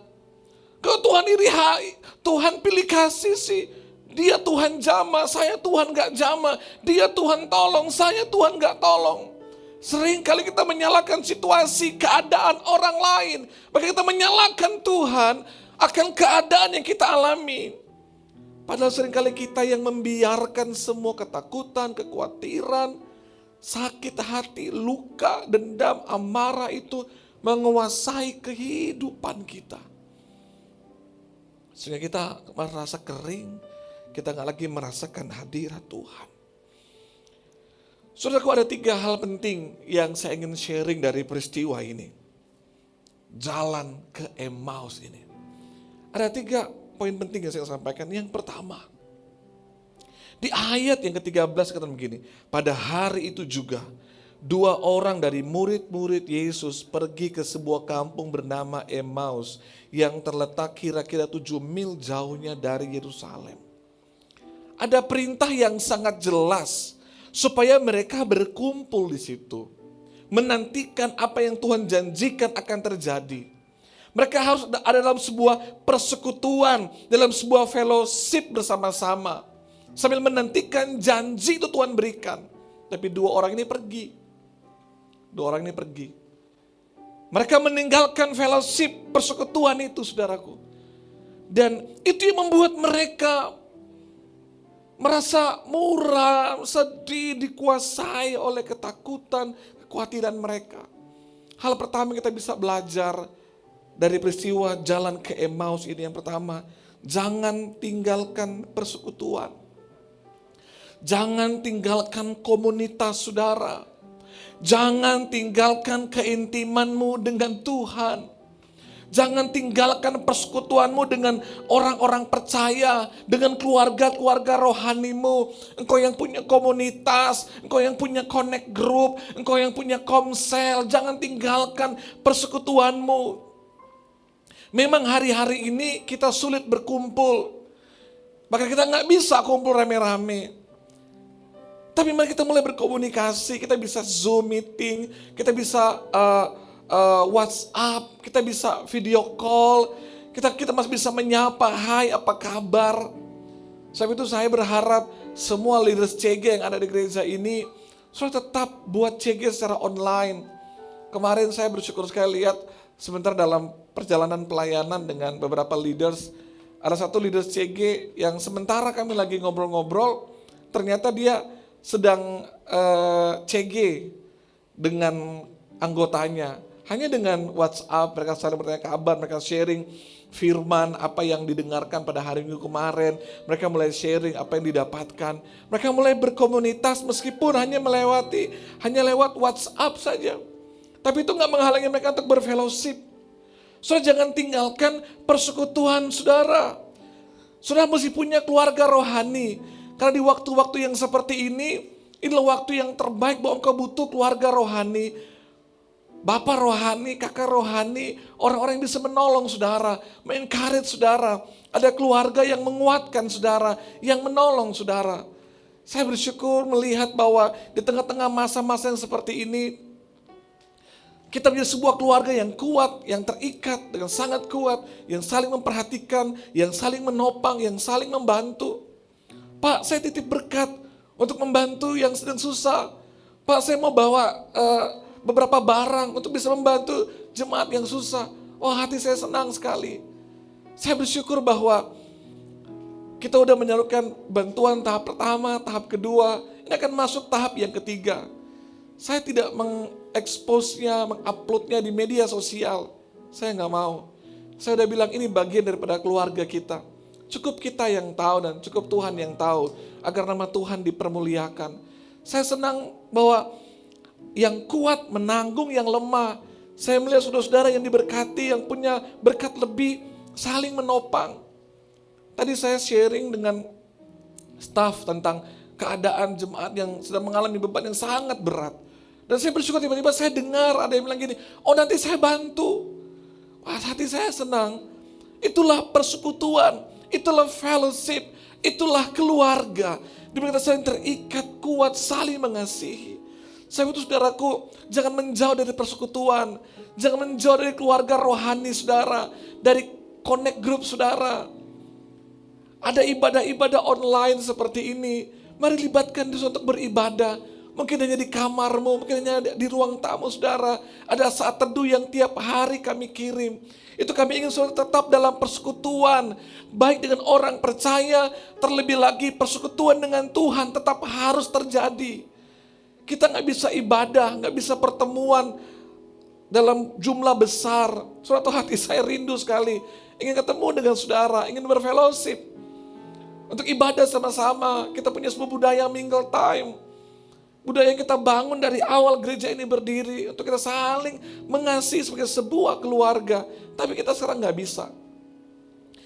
Kok Tuhan iri hai, Tuhan pilih kasih sih. Dia Tuhan jama, saya Tuhan gak jama. Dia Tuhan tolong, saya Tuhan gak tolong. Sering kali kita menyalahkan situasi, keadaan orang lain. Bahkan kita menyalahkan Tuhan akan keadaan yang kita alami. Padahal seringkali kita yang membiarkan semua ketakutan, kekhawatiran, sakit hati, luka, dendam, amarah itu menguasai kehidupan kita. Sehingga kita merasa kering, kita gak lagi merasakan hadirat Tuhan. Saudaraku, ada 3 hal penting yang saya ingin sharing dari peristiwa ini. Jalan ke Emmaus ini. Ada 3 poin penting yang saya sampaikan. Yang pertama, di ayat yang ke-13 kata begini, pada hari itu juga 2 orang dari murid-murid Yesus pergi ke sebuah kampung bernama Emmaus yang terletak kira-kira 7 mil jauhnya dari Yerusalem. Ada perintah yang sangat jelas supaya mereka berkumpul di situ, menantikan apa yang Tuhan janjikan akan terjadi. Mereka harus ada dalam sebuah persekutuan, dalam sebuah fellowship bersama-sama, sambil menantikan janji itu Tuhan berikan. Tapi 2 orang ini pergi. 2 orang ini pergi. Mereka meninggalkan fellowship, persekutuan itu, saudaraku. Dan itu yang membuat mereka merasa muram, sedih, dikuasai oleh ketakutan, kekhawatiran mereka. Hal pertama kita bisa belajar dari peristiwa jalan ke Emmaus ini, yang pertama, jangan tinggalkan persekutuan. Jangan tinggalkan komunitas saudara. Jangan tinggalkan keintimanmu dengan Tuhan. Jangan tinggalkan persekutuanmu dengan orang-orang percaya, dengan keluarga-keluarga rohanimu. Engkau yang punya komunitas, engkau yang punya connect group, engkau yang punya komsel. Jangan tinggalkan persekutuanmu. Memang hari-hari ini kita sulit berkumpul. Maka kita gak bisa kumpul rame-rame. Tapi mari kita mulai berkomunikasi, kita bisa Zoom meeting, kita bisa WhatsApp, kita bisa video call, kita masih bisa menyapa, hai apa kabar. Sebab itu saya berharap semua leaders CG yang ada di gereja ini sudah tetap buat CG secara online. Kemarin saya bersyukur sekali lihat Sebentar dalam perjalanan pelayanan dengan beberapa leaders, ada satu leaders CG yang sementara kami lagi ngobrol-ngobrol, ternyata dia sedang CG dengan anggotanya. Hanya dengan WhatsApp, mereka saling bertanya kabar, mereka sharing firman, apa yang didengarkan pada hari Minggu kemarin. Mereka mulai sharing apa yang didapatkan. Mereka mulai berkomunitas meskipun hanya lewat WhatsApp saja. Tapi itu gak menghalangi mereka untuk berfellowship. Saudara jangan tinggalkan persekutuan saudara. Saudara mesti punya keluarga rohani. Karena di waktu-waktu yang seperti ini, inilah waktu yang terbaik bahwa engkau butuh keluarga rohani. Bapak rohani, kakak rohani, orang-orang yang bisa menolong saudara, mengencourage saudara. Ada keluarga yang menguatkan saudara, yang menolong saudara. Saya bersyukur melihat bahwa di tengah-tengah masa-masa yang seperti ini, kita menjadi sebuah keluarga yang kuat, yang terikat dengan sangat kuat, yang saling memperhatikan, yang saling menopang, yang saling membantu. Pak, saya titip berkat untuk membantu yang sedang susah. Pak, saya mau bawa beberapa barang untuk bisa membantu jemaat yang susah. Oh, hati saya senang sekali. Saya bersyukur bahwa kita udah menyalurkan bantuan tahap pertama, tahap kedua. Ini akan masuk tahap yang ketiga. Saya tidak mengekspos-nya, menguploadnya di media sosial. Saya nggak mau. Saya udah bilang ini bagian daripada keluarga kita. Cukup kita yang tahu dan cukup Tuhan yang tahu. Agar nama Tuhan dipermuliakan. Saya senang bahwa yang kuat menanggung yang lemah. Saya melihat saudara-saudara yang diberkati, yang punya berkat lebih, saling menopang. Tadi saya sharing dengan staff tentang keadaan jemaat yang sedang mengalami beban yang sangat berat. Dan saya bersyukur tiba-tiba saya dengar ada yang bilang gini, oh nanti saya bantu. Wah, hati saya senang. Itulah persekutuan, itulah fellowship, itulah keluarga. Di mana kita saling terikat, kuat, saling mengasihi. Saya butuh saudaraku, jangan menjauh dari persekutuan. Jangan menjauh dari keluarga rohani saudara. Dari connect group saudara. Ada ibadah-ibadah online seperti ini. Mari libatkan diri untuk beribadah. Mungkin hanya di kamarmu, mungkin hanya di ruang tamu saudara. Ada saat teduh yang tiap hari kami kirim. Itu kami ingin saudara tetap dalam persekutuan. Baik dengan orang percaya, terlebih lagi persekutuan dengan Tuhan tetap harus terjadi. Kita gak bisa ibadah, gak bisa pertemuan dalam jumlah besar. Suatu hati saya rindu sekali. Ingin ketemu dengan saudara, ingin berfellowship. Untuk ibadah sama-sama, kita punya sebuah budaya mingle time. Budaya yang kita bangun dari awal gereja ini berdiri. Untuk kita saling mengasihi sebagai sebuah keluarga. Tapi kita sekarang gak bisa.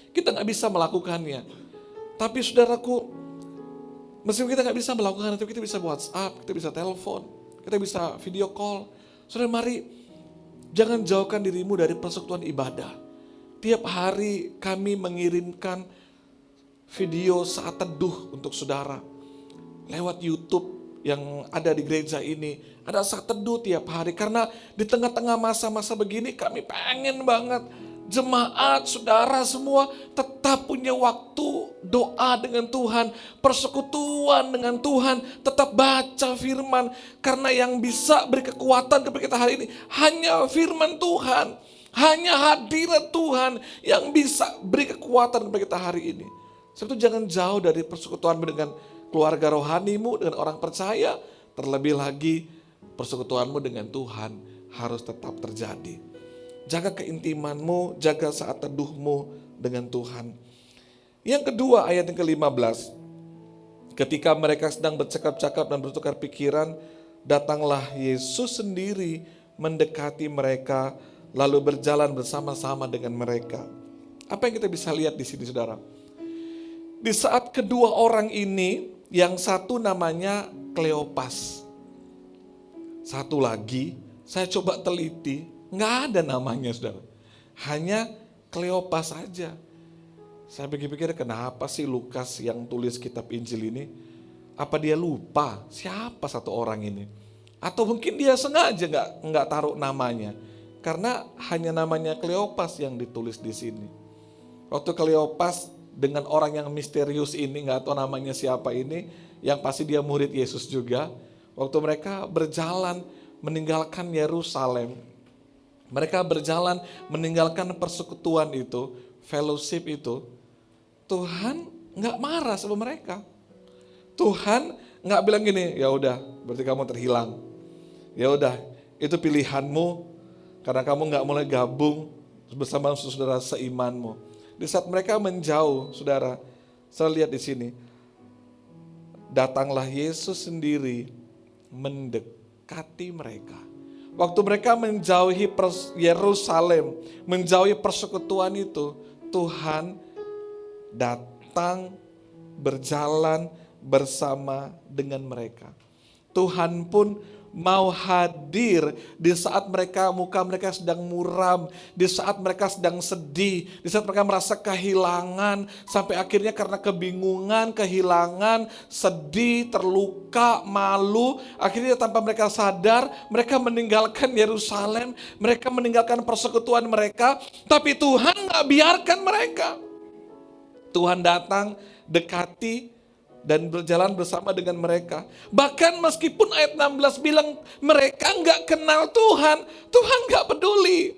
Kita gak bisa melakukannya. Tapi saudaraku, meskipun kita gak bisa melakukan itu, kita bisa WhatsApp, kita bisa telepon, kita bisa video call. Saudara mari, jangan jauhkan dirimu dari persekutuan ibadah. Tiap hari kami mengirimkan video saat teduh untuk saudara. Lewat YouTube yang ada di gereja ini. Ada saat teduh tiap hari. Karena di tengah-tengah masa-masa begini kami pengen banget jemaat, saudara semua tetap punya waktu doa dengan Tuhan, persekutuan dengan Tuhan, tetap baca firman. Karena yang bisa beri kekuatan kepada kita hari ini hanya firman Tuhan, hanya hadirat Tuhan yang bisa beri kekuatan kepada kita hari ini. Sebab itu jangan jauh dari persekutuanmu dengan keluarga rohanimu, dengan orang percaya. Terlebih lagi persekutuanmu dengan Tuhan harus tetap terjadi. Jaga keintimanmu, jaga saat teduhmu dengan Tuhan. Yang kedua, ayat yang ke-15. Ketika mereka sedang bercakap-cakap dan bertukar pikiran, datanglah Yesus sendiri mendekati mereka, lalu berjalan bersama-sama dengan mereka. Apa yang kita bisa lihat di sini, saudara? Di saat kedua orang ini, yang satu namanya Kleopas. Satu lagi, saya coba teliti, nggak ada namanya, saudara. Hanya Kleopas saja. Saya pikir-pikir kenapa sih Lukas yang tulis kitab Injil ini? Apa dia lupa siapa satu orang ini? Atau mungkin dia sengaja nggak taruh namanya. Karena hanya namanya Kleopas yang ditulis di sini. Waktu Kleopas dengan orang yang misterius ini, nggak tahu namanya siapa ini, yang pasti dia murid Yesus juga. Waktu mereka berjalan meninggalkan Yerusalem, Mereka berjalan meninggalkan persekutuan itu, fellowship itu. Tuhan nggak marah sama mereka. Tuhan nggak bilang gini, ya udah, berarti kamu terhilang. Ya udah, itu pilihanmu karena kamu nggak mulai gabung bersama saudara seimanmu. Di saat mereka menjauh, saudara, saya lihat di sini, datanglah Yesus sendiri mendekati mereka. Waktu mereka menjauhi Yerusalem, menjauhi persekutuan itu, Tuhan datang berjalan bersama dengan mereka. Tuhan pun mau hadir di saat muka mereka sedang muram, di saat mereka sedang sedih, di saat mereka merasa kehilangan, sampai akhirnya karena kebingungan, kehilangan, sedih, terluka, malu, akhirnya tanpa mereka sadar, mereka meninggalkan Yerusalem, mereka meninggalkan persekutuan mereka, tapi Tuhan gak biarkan mereka. Tuhan datang, dekati, dan berjalan bersama dengan mereka. Bahkan meskipun ayat 16 bilang mereka nggak kenal Tuhan, Tuhan nggak peduli.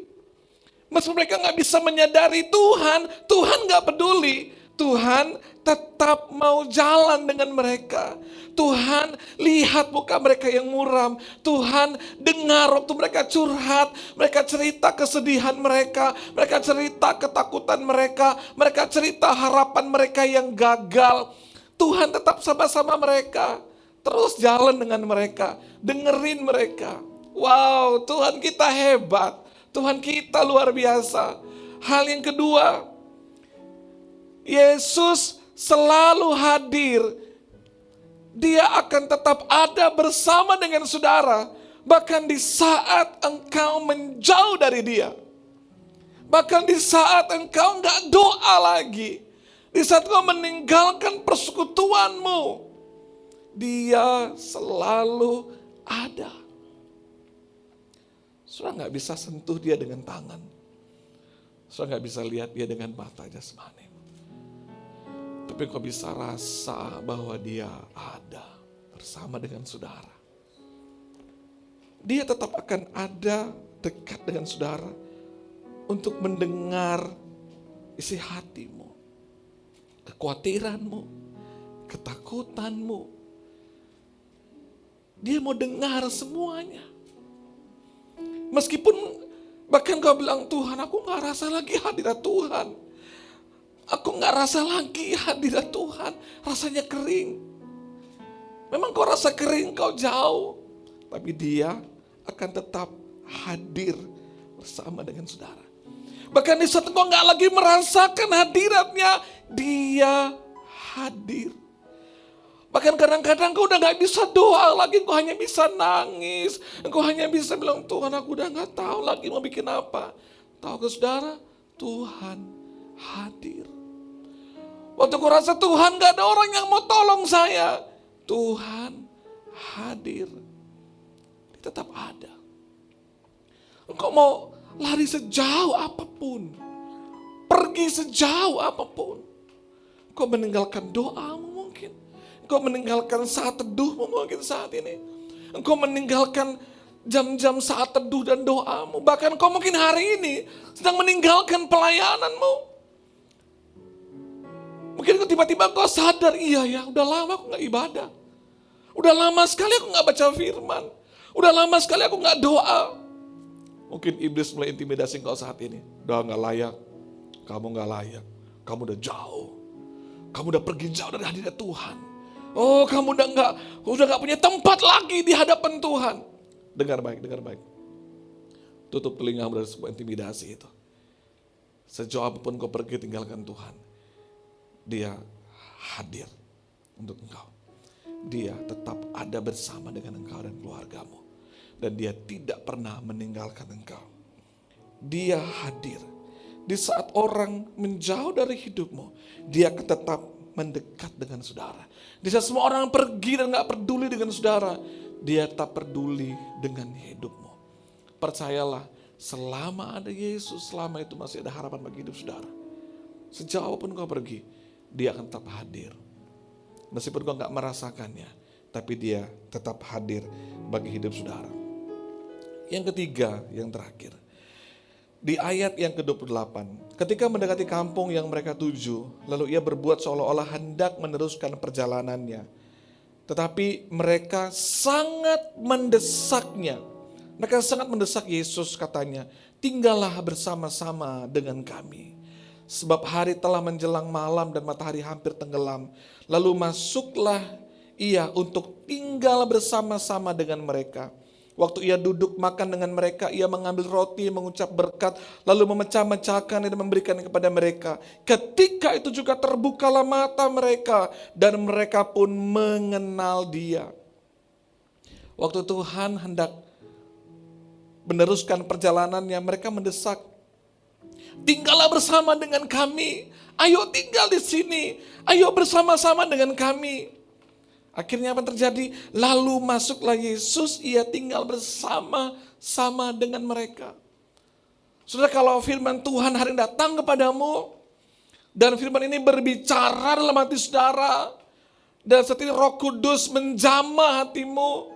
Meskipun mereka nggak bisa menyadari Tuhan, Tuhan nggak peduli. Tuhan tetap mau jalan dengan mereka. Tuhan lihat muka mereka yang muram. Tuhan dengar waktu mereka curhat. Mereka cerita kesedihan mereka. Mereka cerita ketakutan mereka. Mereka cerita harapan mereka yang gagal. Tuhan tetap sama-sama mereka. Terus jalan dengan mereka. Dengerin mereka. Wow, Tuhan kita hebat. Tuhan kita luar biasa. Hal yang kedua, Yesus selalu hadir. Dia akan tetap ada bersama dengan saudara. Bahkan di saat engkau menjauh dari dia. Bahkan di saat engkau gak doa lagi. Di saat kau meninggalkan persekutuanmu, dia selalu ada. Saudara gak bisa sentuh dia dengan tangan. Saudara gak bisa lihat dia dengan mata jasmani. Tapi kau bisa rasa bahwa dia ada bersama dengan saudara. Dia tetap akan ada dekat dengan saudara untuk mendengar isi hatimu. Kekhawatiranmu, ketakutanmu. Dia mau dengar semuanya. Meskipun bahkan kau bilang, Tuhan aku gak rasa lagi hadirat Tuhan. Aku gak rasa lagi hadirat Tuhan. Rasanya kering. Memang kau rasa kering, kau jauh. Tapi dia akan tetap hadir bersama dengan saudara. Bahkan di saat engkau gak lagi merasakan hadiratnya, dia hadir. Bahkan kadang-kadang engkau udah gak bisa doa lagi, engkau hanya bisa nangis. Engkau hanya bisa bilang, Tuhan aku udah gak tahu lagi mau bikin apa. Tahu ke saudara, Tuhan hadir. Waktu aku rasa Tuhan gak ada orang yang mau tolong saya, Tuhan hadir. Dia tetap ada. Engkau mau lari sejauh apapun, pergi sejauh apapun, kau meninggalkan doamu mungkin, kau meninggalkan saat teduhmu mungkin saat ini, engkau meninggalkan jam-jam saat teduh dan doamu, bahkan kau mungkin hari ini sedang meninggalkan pelayananmu. Mungkin kau tiba-tiba kau sadar, iya ya udah lama aku gak ibadah, udah lama sekali aku gak baca firman, udah lama sekali aku gak doa. Mungkin iblis mulai intimidasi engkau saat ini. Udah gak layak, kamu gak layak, kamu udah jauh. Kamu udah pergi jauh dari hadirat Tuhan. Oh kamu udah gak punya tempat lagi di hadapan Tuhan. Dengar baik, dengar baik. Tutup telingamu dari sebuah intimidasi itu. Sejauh apapun kau pergi tinggalkan Tuhan, dia hadir untuk engkau. Dia tetap ada bersama dengan engkau dan keluargamu. Dan dia tidak pernah meninggalkan engkau. Dia hadir. Di saat orang menjauh dari hidupmu, dia akan tetap mendekat dengan saudara. Di saat semua orang pergi dan gak peduli dengan saudara, dia tetap peduli dengan hidupmu. Percayalah, selama ada Yesus, selama itu masih ada harapan bagi hidup saudara. Sejauh pun kau pergi, dia akan tetap hadir. Meskipun kau gak merasakannya, tapi dia tetap hadir bagi hidup saudara. Yang ketiga, yang terakhir. Di ayat yang ke-28, ketika mendekati kampung yang mereka tuju, lalu ia berbuat seolah-olah hendak meneruskan perjalanannya. Tetapi mereka sangat mendesaknya. Mereka sangat mendesak Yesus, katanya, tinggallah bersama-sama dengan kami. Sebab hari telah menjelang malam dan matahari hampir tenggelam. Lalu masuklah ia untuk tinggal bersama-sama dengan mereka. Waktu ia duduk makan dengan mereka, ia mengambil roti, mengucap berkat, lalu memecah-mecahkan dan memberikan kepada mereka. Ketika itu juga terbukalah mata mereka, dan mereka pun mengenal dia. Waktu Tuhan hendak meneruskan perjalanannya, mereka mendesak, tinggallah bersama dengan kami, ayo tinggal di sini, ayo bersama-sama dengan kami. Akhirnya apa terjadi? Lalu masuklah Yesus, ia tinggal bersama-sama dengan mereka. Saudara, kalau firman Tuhan hari ini datang kepadamu, dan firman ini berbicara dalam hati saudara, dan saat ini Roh Kudus menjamah hatimu,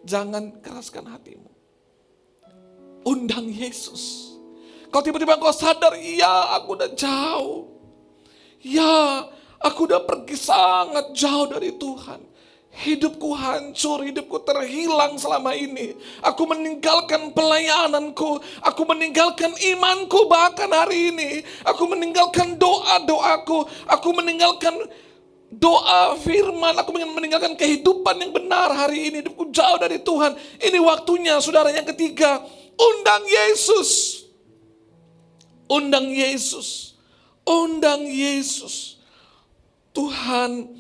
jangan keraskan hatimu. Undang Yesus. Kalau tiba-tiba kau sadar, ya aku udah jauh. Ya aku udah pergi sangat jauh dari Tuhan. Hidupku hancur, hidupku terhilang selama ini. Aku meninggalkan pelayananku, aku meninggalkan imanku bahkan hari ini. Aku meninggalkan doa-doaku, aku meninggalkan doa firman, aku meninggalkan kehidupan yang benar hari ini. Hidupku jauh dari Tuhan. Ini waktunya, saudara, yang ketiga, undang Yesus. Undang Yesus. Undang Yesus. Tuhan,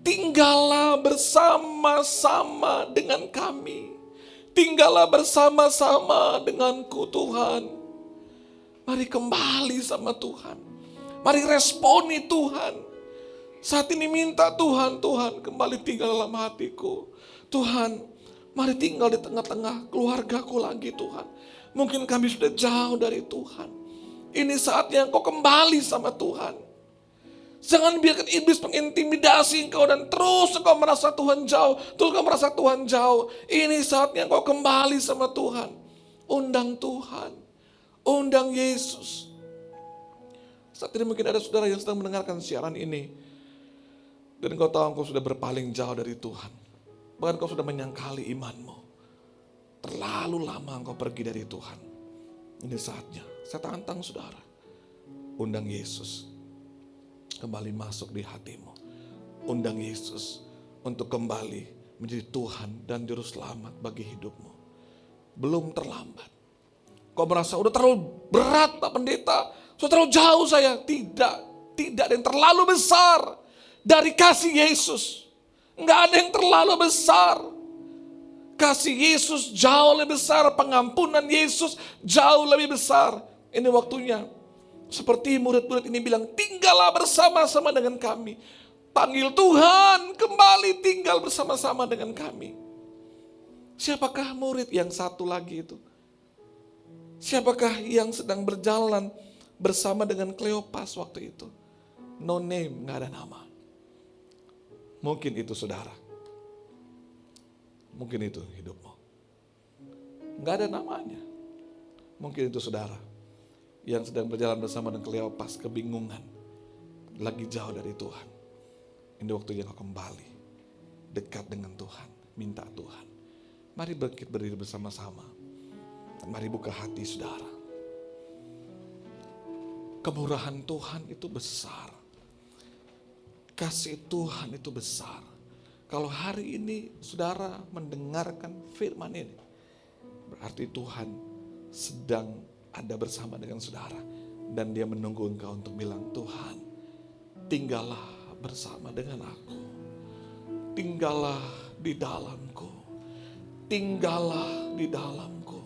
tinggallah bersama-sama dengan kami. Tinggallah bersama-sama denganku, Tuhan. Mari kembali sama Tuhan. Mari responi Tuhan. Saat ini minta Tuhan, Tuhan kembali tinggal dalam hatiku. Tuhan, mari tinggal di tengah-tengah keluargaku lagi, Tuhan. Mungkin kami sudah jauh dari Tuhan. Ini saatnya engkau kembali sama Tuhan. Jangan biarkan iblis mengintimidasi engkau dan terus engkau merasa Tuhan jauh. Terus engkau merasa Tuhan jauh. Ini saatnya engkau kembali sama Tuhan. Undang Tuhan. Undang Yesus. Saat ini mungkin ada saudara yang sedang mendengarkan siaran ini. Dan engkau tahu engkau sudah berpaling jauh dari Tuhan. Bahkan engkau sudah menyangkali imanmu. Terlalu lama engkau pergi dari Tuhan. Ini saatnya. Saya tantang saudara. Undang Yesus. Kembali masuk di hatimu. Undang Yesus untuk kembali menjadi Tuhan dan Juru Selamat bagi hidupmu. Belum terlambat. Kau merasa udah terlalu berat Pak Pendeta, sudah terlalu jauh saya. Tidak ada yang terlalu besar dari kasih Yesus. Enggak ada yang terlalu besar. Kasih Yesus jauh lebih besar, pengampunan Yesus jauh lebih besar. Ini waktunya. Seperti murid-murid ini bilang, tinggallah bersama-sama dengan kami. Panggil Tuhan, kembali tinggal bersama-sama dengan kami. Siapakah murid yang satu lagi itu? Siapakah yang sedang berjalan bersama dengan Kleopas waktu itu? No name, gak ada nama. Mungkin itu saudara. Mungkin itu hidupmu. Gak ada namanya. Mungkin itu saudara yang sedang berjalan bersama dengan Kleopas, kebingungan, lagi jauh dari Tuhan. Ini waktunya kau kembali, dekat dengan Tuhan, minta Tuhan. Mari berdiri bersama-sama. Mari buka hati saudara. Kemurahan Tuhan itu besar. Kasih Tuhan itu besar. Kalau hari ini saudara mendengarkan firman ini, berarti Tuhan sedang ada bersama dengan saudara. Dan dia menunggu engkau untuk bilang, Tuhan, tinggallah bersama dengan aku. Tinggallah di dalamku. Tinggallah di dalamku.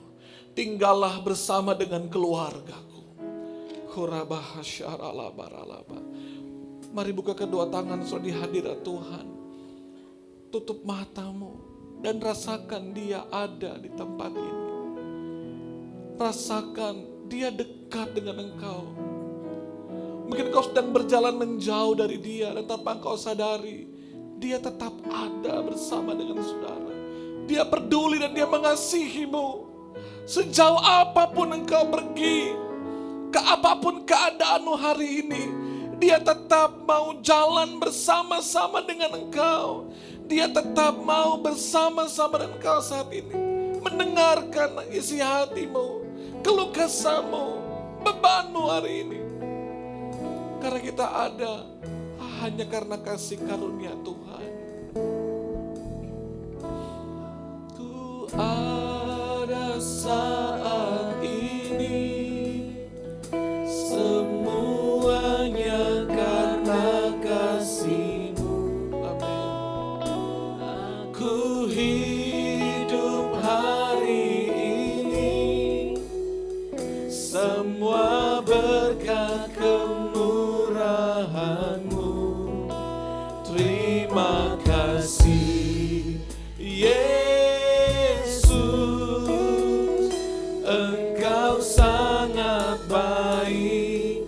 Tinggallah bersama dengan keluargaku. Mari buka kedua tangan saudara di hadirat Tuhan. Tutup matamu dan rasakan dia ada di tempat ini. Rasakan dia dekat dengan engkau. Mungkin kau sedang berjalan menjauh dari dia dan tanpa engkau sadari, dia tetap ada bersama dengan saudara. Dia peduli dan dia mengasihimu. Sejauh apapun engkau pergi, apapun keadaanmu hari ini, dia tetap mau jalan bersama-sama dengan engkau. Dia tetap mau bersama-sama dengan engkau saat ini. Mendengarkan isi hatimu, keluh kesahmu, bebanmu hari ini. Karena kita ada hanya karena kasih karunia Tuhan. Ku ada saat ini, semuanya karena kasih-Mu. Amin. Aku hidup hari ini, semua berkat kemurahan-Mu. Terima kasih Yesus, Engkau sangat baik,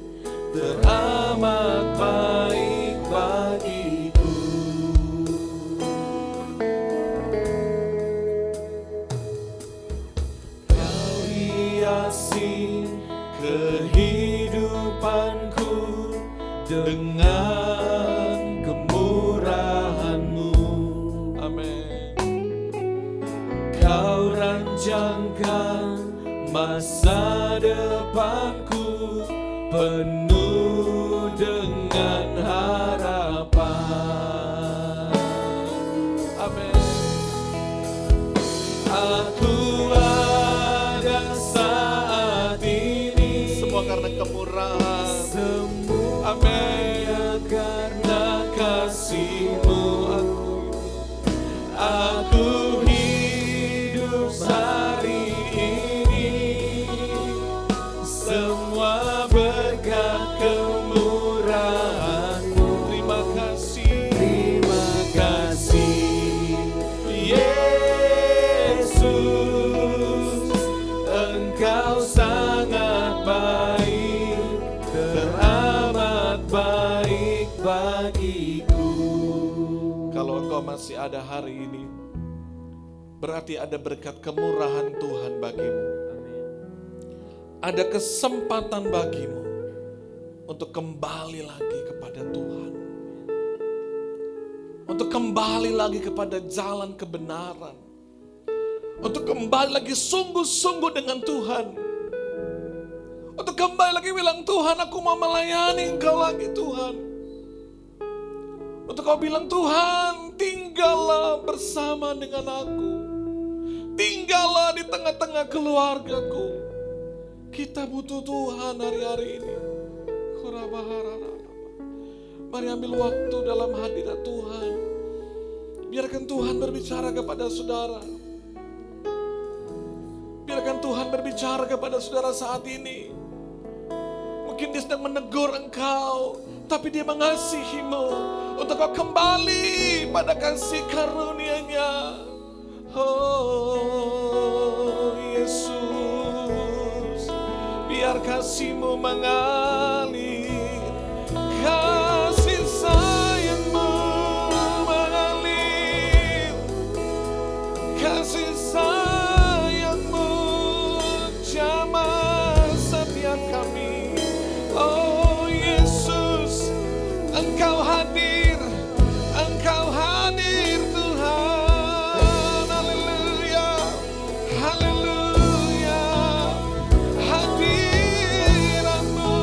teramat baik bagiku. Kau hiasi kehidupanku dengan kemurahan-Mu. Amin. Kau rancangkan masa depanku penuh dengan harapan. Amin. Aku ada saat ini, semua karena kemurahan. Amin. Karena kasih-Mu aku hidup hari ini, semua berkat kemurahan-Mu. Terima kasih Yesus, Engkau sangat baik, teramat baik bagiku. Kalau engkau masih ada hari ini, berarti ada berkat kemurahan Tuhan bagimu. Ada kesempatan bagimu untuk kembali lagi kepada Tuhan. Untuk kembali lagi kepada jalan kebenaran. Untuk kembali lagi sungguh-sungguh dengan Tuhan. Untuk kembali lagi bilang, Tuhan, aku mau melayani Engkau lagi Tuhan. Untuk kau bilang, Tuhan, tinggallah bersama dengan aku. Tinggallah di tengah-tengah keluargaku. Kita butuh Tuhan hari-hari ini. Mari ambil waktu dalam hadirat Tuhan. Biarkan Tuhan berbicara kepada saudara. Biarkan Tuhan berbicara kepada saudara saat ini. Mungkin dia sedang menegur engkau, tapi dia mengasihimu untuk kau kembali pada kasih karunia-Nya. Oh Yesus, biar kasih-Mu mengalir, kasih sayang-Mu mengalir, kasih sayang-Mu jamah setiap kami. Oh Yesus, Engkau hadir, Engkau hadir Tuhan. Haleluya, haleluya. Hadirat-Mu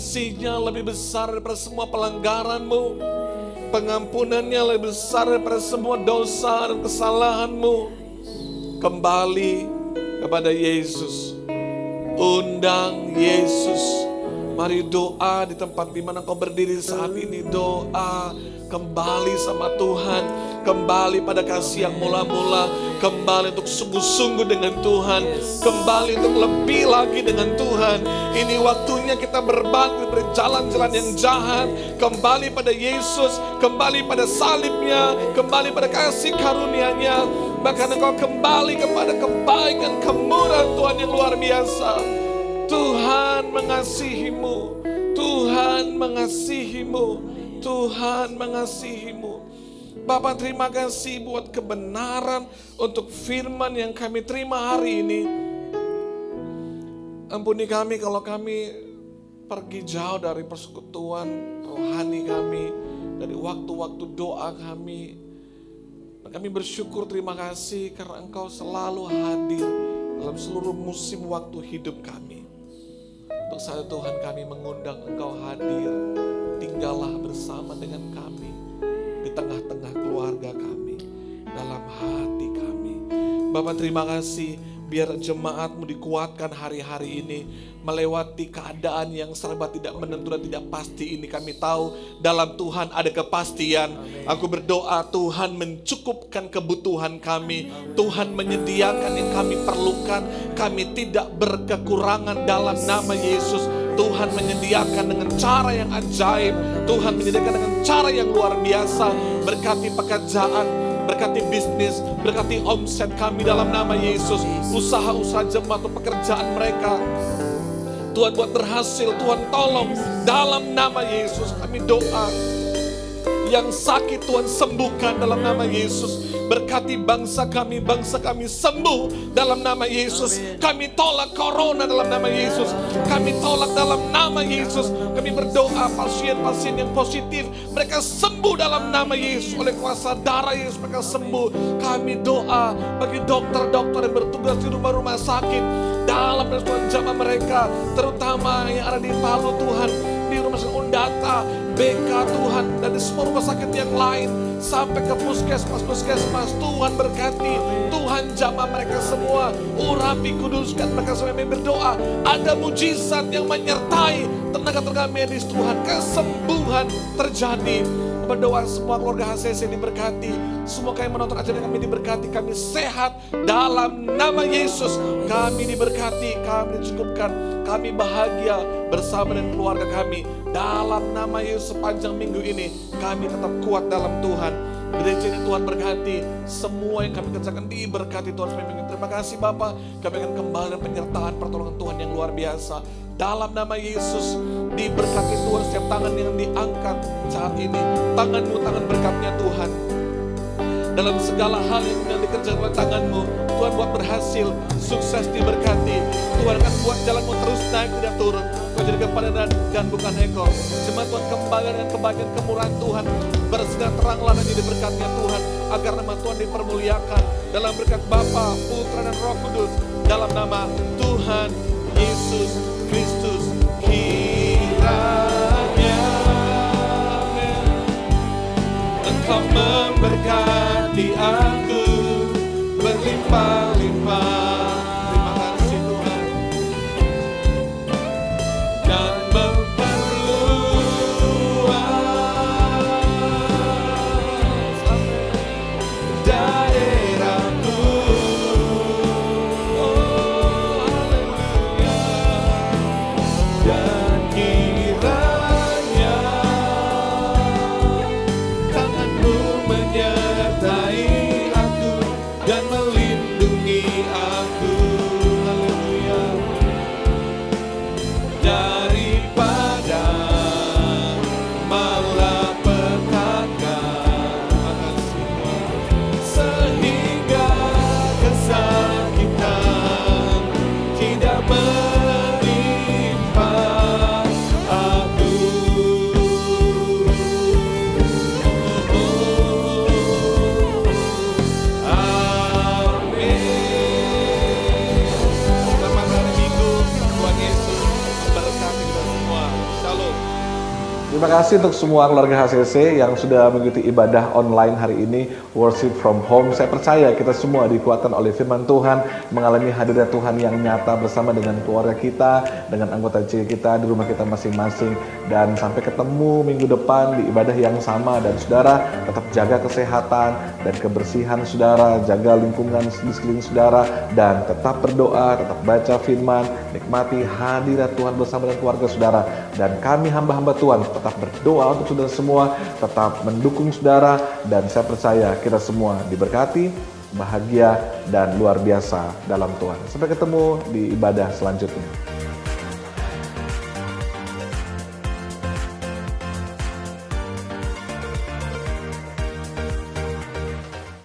kasih-Nya lebih besar daripada semua pelanggaran-Mu. Pengampunannya lebih besar daripada semua dosa dan kesalahan-Mu. Kembali kepada Yesus. Undang Yesus. Mari doa di tempat di mana kau berdiri saat ini. Doa kembali sama Tuhan. Kembali pada kasih yang mula-mula. Kembali untuk sungguh-sungguh dengan Tuhan. Kembali untuk lebih lagi dengan Tuhan. Ini waktunya kita berbalik dari jalan-jalan yang jahat. Kembali pada Yesus. Kembali pada salibnya. Kembali pada kasih karunia-Nya. Bahkan engkau kembali kepada kebaikan kemurahan Tuhan yang luar biasa. Tuhan mengasihimu. Tuhan mengasihimu. Tuhan mengasihimu. Bapak, terima kasih buat kebenaran untuk firman yang kami terima hari ini. Ampuni kami kalau kami pergi jauh dari persekutuan rohani kami, dari waktu-waktu doa kami. Dan kami bersyukur, terima kasih karena Engkau selalu hadir dalam seluruh musim waktu hidup kami. Untuk saat Tuhan, kami mengundang Engkau hadir. Tinggallah bersama dengan kami di tengah-tengah keluarga kami, dalam hati kami. Bapak, terima kasih. Biar jemaat-Mu dikuatkan hari-hari ini melewati keadaan yang serba tidak menentu dan tidak pasti ini. Kami tahu dalam Tuhan ada kepastian. Aku berdoa Tuhan mencukupkan kebutuhan kami. Tuhan menyediakan yang kami perlukan. Kami tidak berkekurangan dalam nama Yesus. Tuhan menyediakan dengan cara yang ajaib. Tuhan menyediakan dengan cara yang luar biasa. Berkati pekerjaan, berkati bisnis, berkati omset kami dalam nama Yesus. Usaha-usaha jemaat atau pekerjaan mereka, Tuhan buat berhasil. Tuhan tolong dalam nama Yesus. Kami doa yang sakit Tuhan sembuhkan dalam nama Yesus. Berkati bangsa kami sembuh dalam nama Yesus. Kami tolak corona dalam nama Yesus. Kami tolak dalam nama Yesus. Kami berdoa pasien-pasien yang positif, mereka sembuh dalam nama Yesus. Oleh kuasa darah Yesus mereka sembuh. Kami doa bagi dokter-dokter yang bertugas di rumah-rumah sakit, dalam respon jamaah mereka, terutama yang ada di Palu Tuhan, di rumah sakit Undata, BK Tuhan, dan di semua rumah sakit yang lain, sampai ke puskesmas. Tuhan berkati, Tuhan jamah mereka semua, urapi kuduskan mereka semua. Kami berdoa ada mujizat yang menyertai tenaga medis Tuhan, kesembuhan terjadi. Berdoa semua keluarga HCC diberkati, semua kami menonton acara kami diberkati, kami sehat dalam nama Yesus. Kami diberkati, kami dicukupkan, kami bahagia bersama dengan keluarga kami dalam nama Yesus. Sepanjang minggu ini kami tetap kuat dalam Tuhan. Gereja ini Tuhan berkati, semua yang kami kerjakan diberkati Tuhan. Terima kasih Bapa, kami akan kembali dengan penyertaan pertolongan Tuhan yang luar biasa. Dalam nama Yesus, diberkati Tuhan setiap tangan yang diangkat saat ini. Tangan-Mu, tangan berkatnya Tuhan. Dalam segala hal yang dikerjakan oleh tangan-Mu, Tuhan buat berhasil, sukses diberkati. Tuhan akan buat jalan-Mu terus naik tidak turun. Tuhan jadi kepadan dan bukan ekor. Jemaat Tuhan kembali dengan kebaikan kemurahan Tuhan. Bersinar teranglah dan jadi berkatnya Tuhan, agar nama Tuhan dipermuliakan. Dalam berkat Bapa, Putra dan Roh Kudus. Dalam nama Tuhan Yesus Kristus, kiranya Engkau memberkati aku berlimpah-limpah. Terima kasih Tuhan. Dan memperluas daerahku. Oh haleluya. Dan kiranya tangan-Mu menyertai aku dan melindungi aku. Terima kasih untuk semua keluarga HCC yang sudah mengikuti ibadah online hari ini, Worship from Home. Saya percaya kita semua dikuatkan oleh firman Tuhan, mengalami hadirat Tuhan yang nyata bersama dengan keluarga kita, dengan anggota C kita di rumah kita masing-masing. Dan sampai ketemu minggu depan di ibadah yang sama. Dan saudara tetap jaga kesehatan dan kebersihan saudara, jaga lingkungan di sekeliling saudara, dan tetap berdoa, tetap baca firman, nikmati hadirat Tuhan bersama dengan keluarga saudara. Dan kami hamba-hamba Tuhan tetap berdoa untuk saudara semua, tetap mendukung saudara, dan saya percaya kita semua diberkati, bahagia, dan luar biasa dalam Tuhan. Sampai ketemu di ibadah selanjutnya.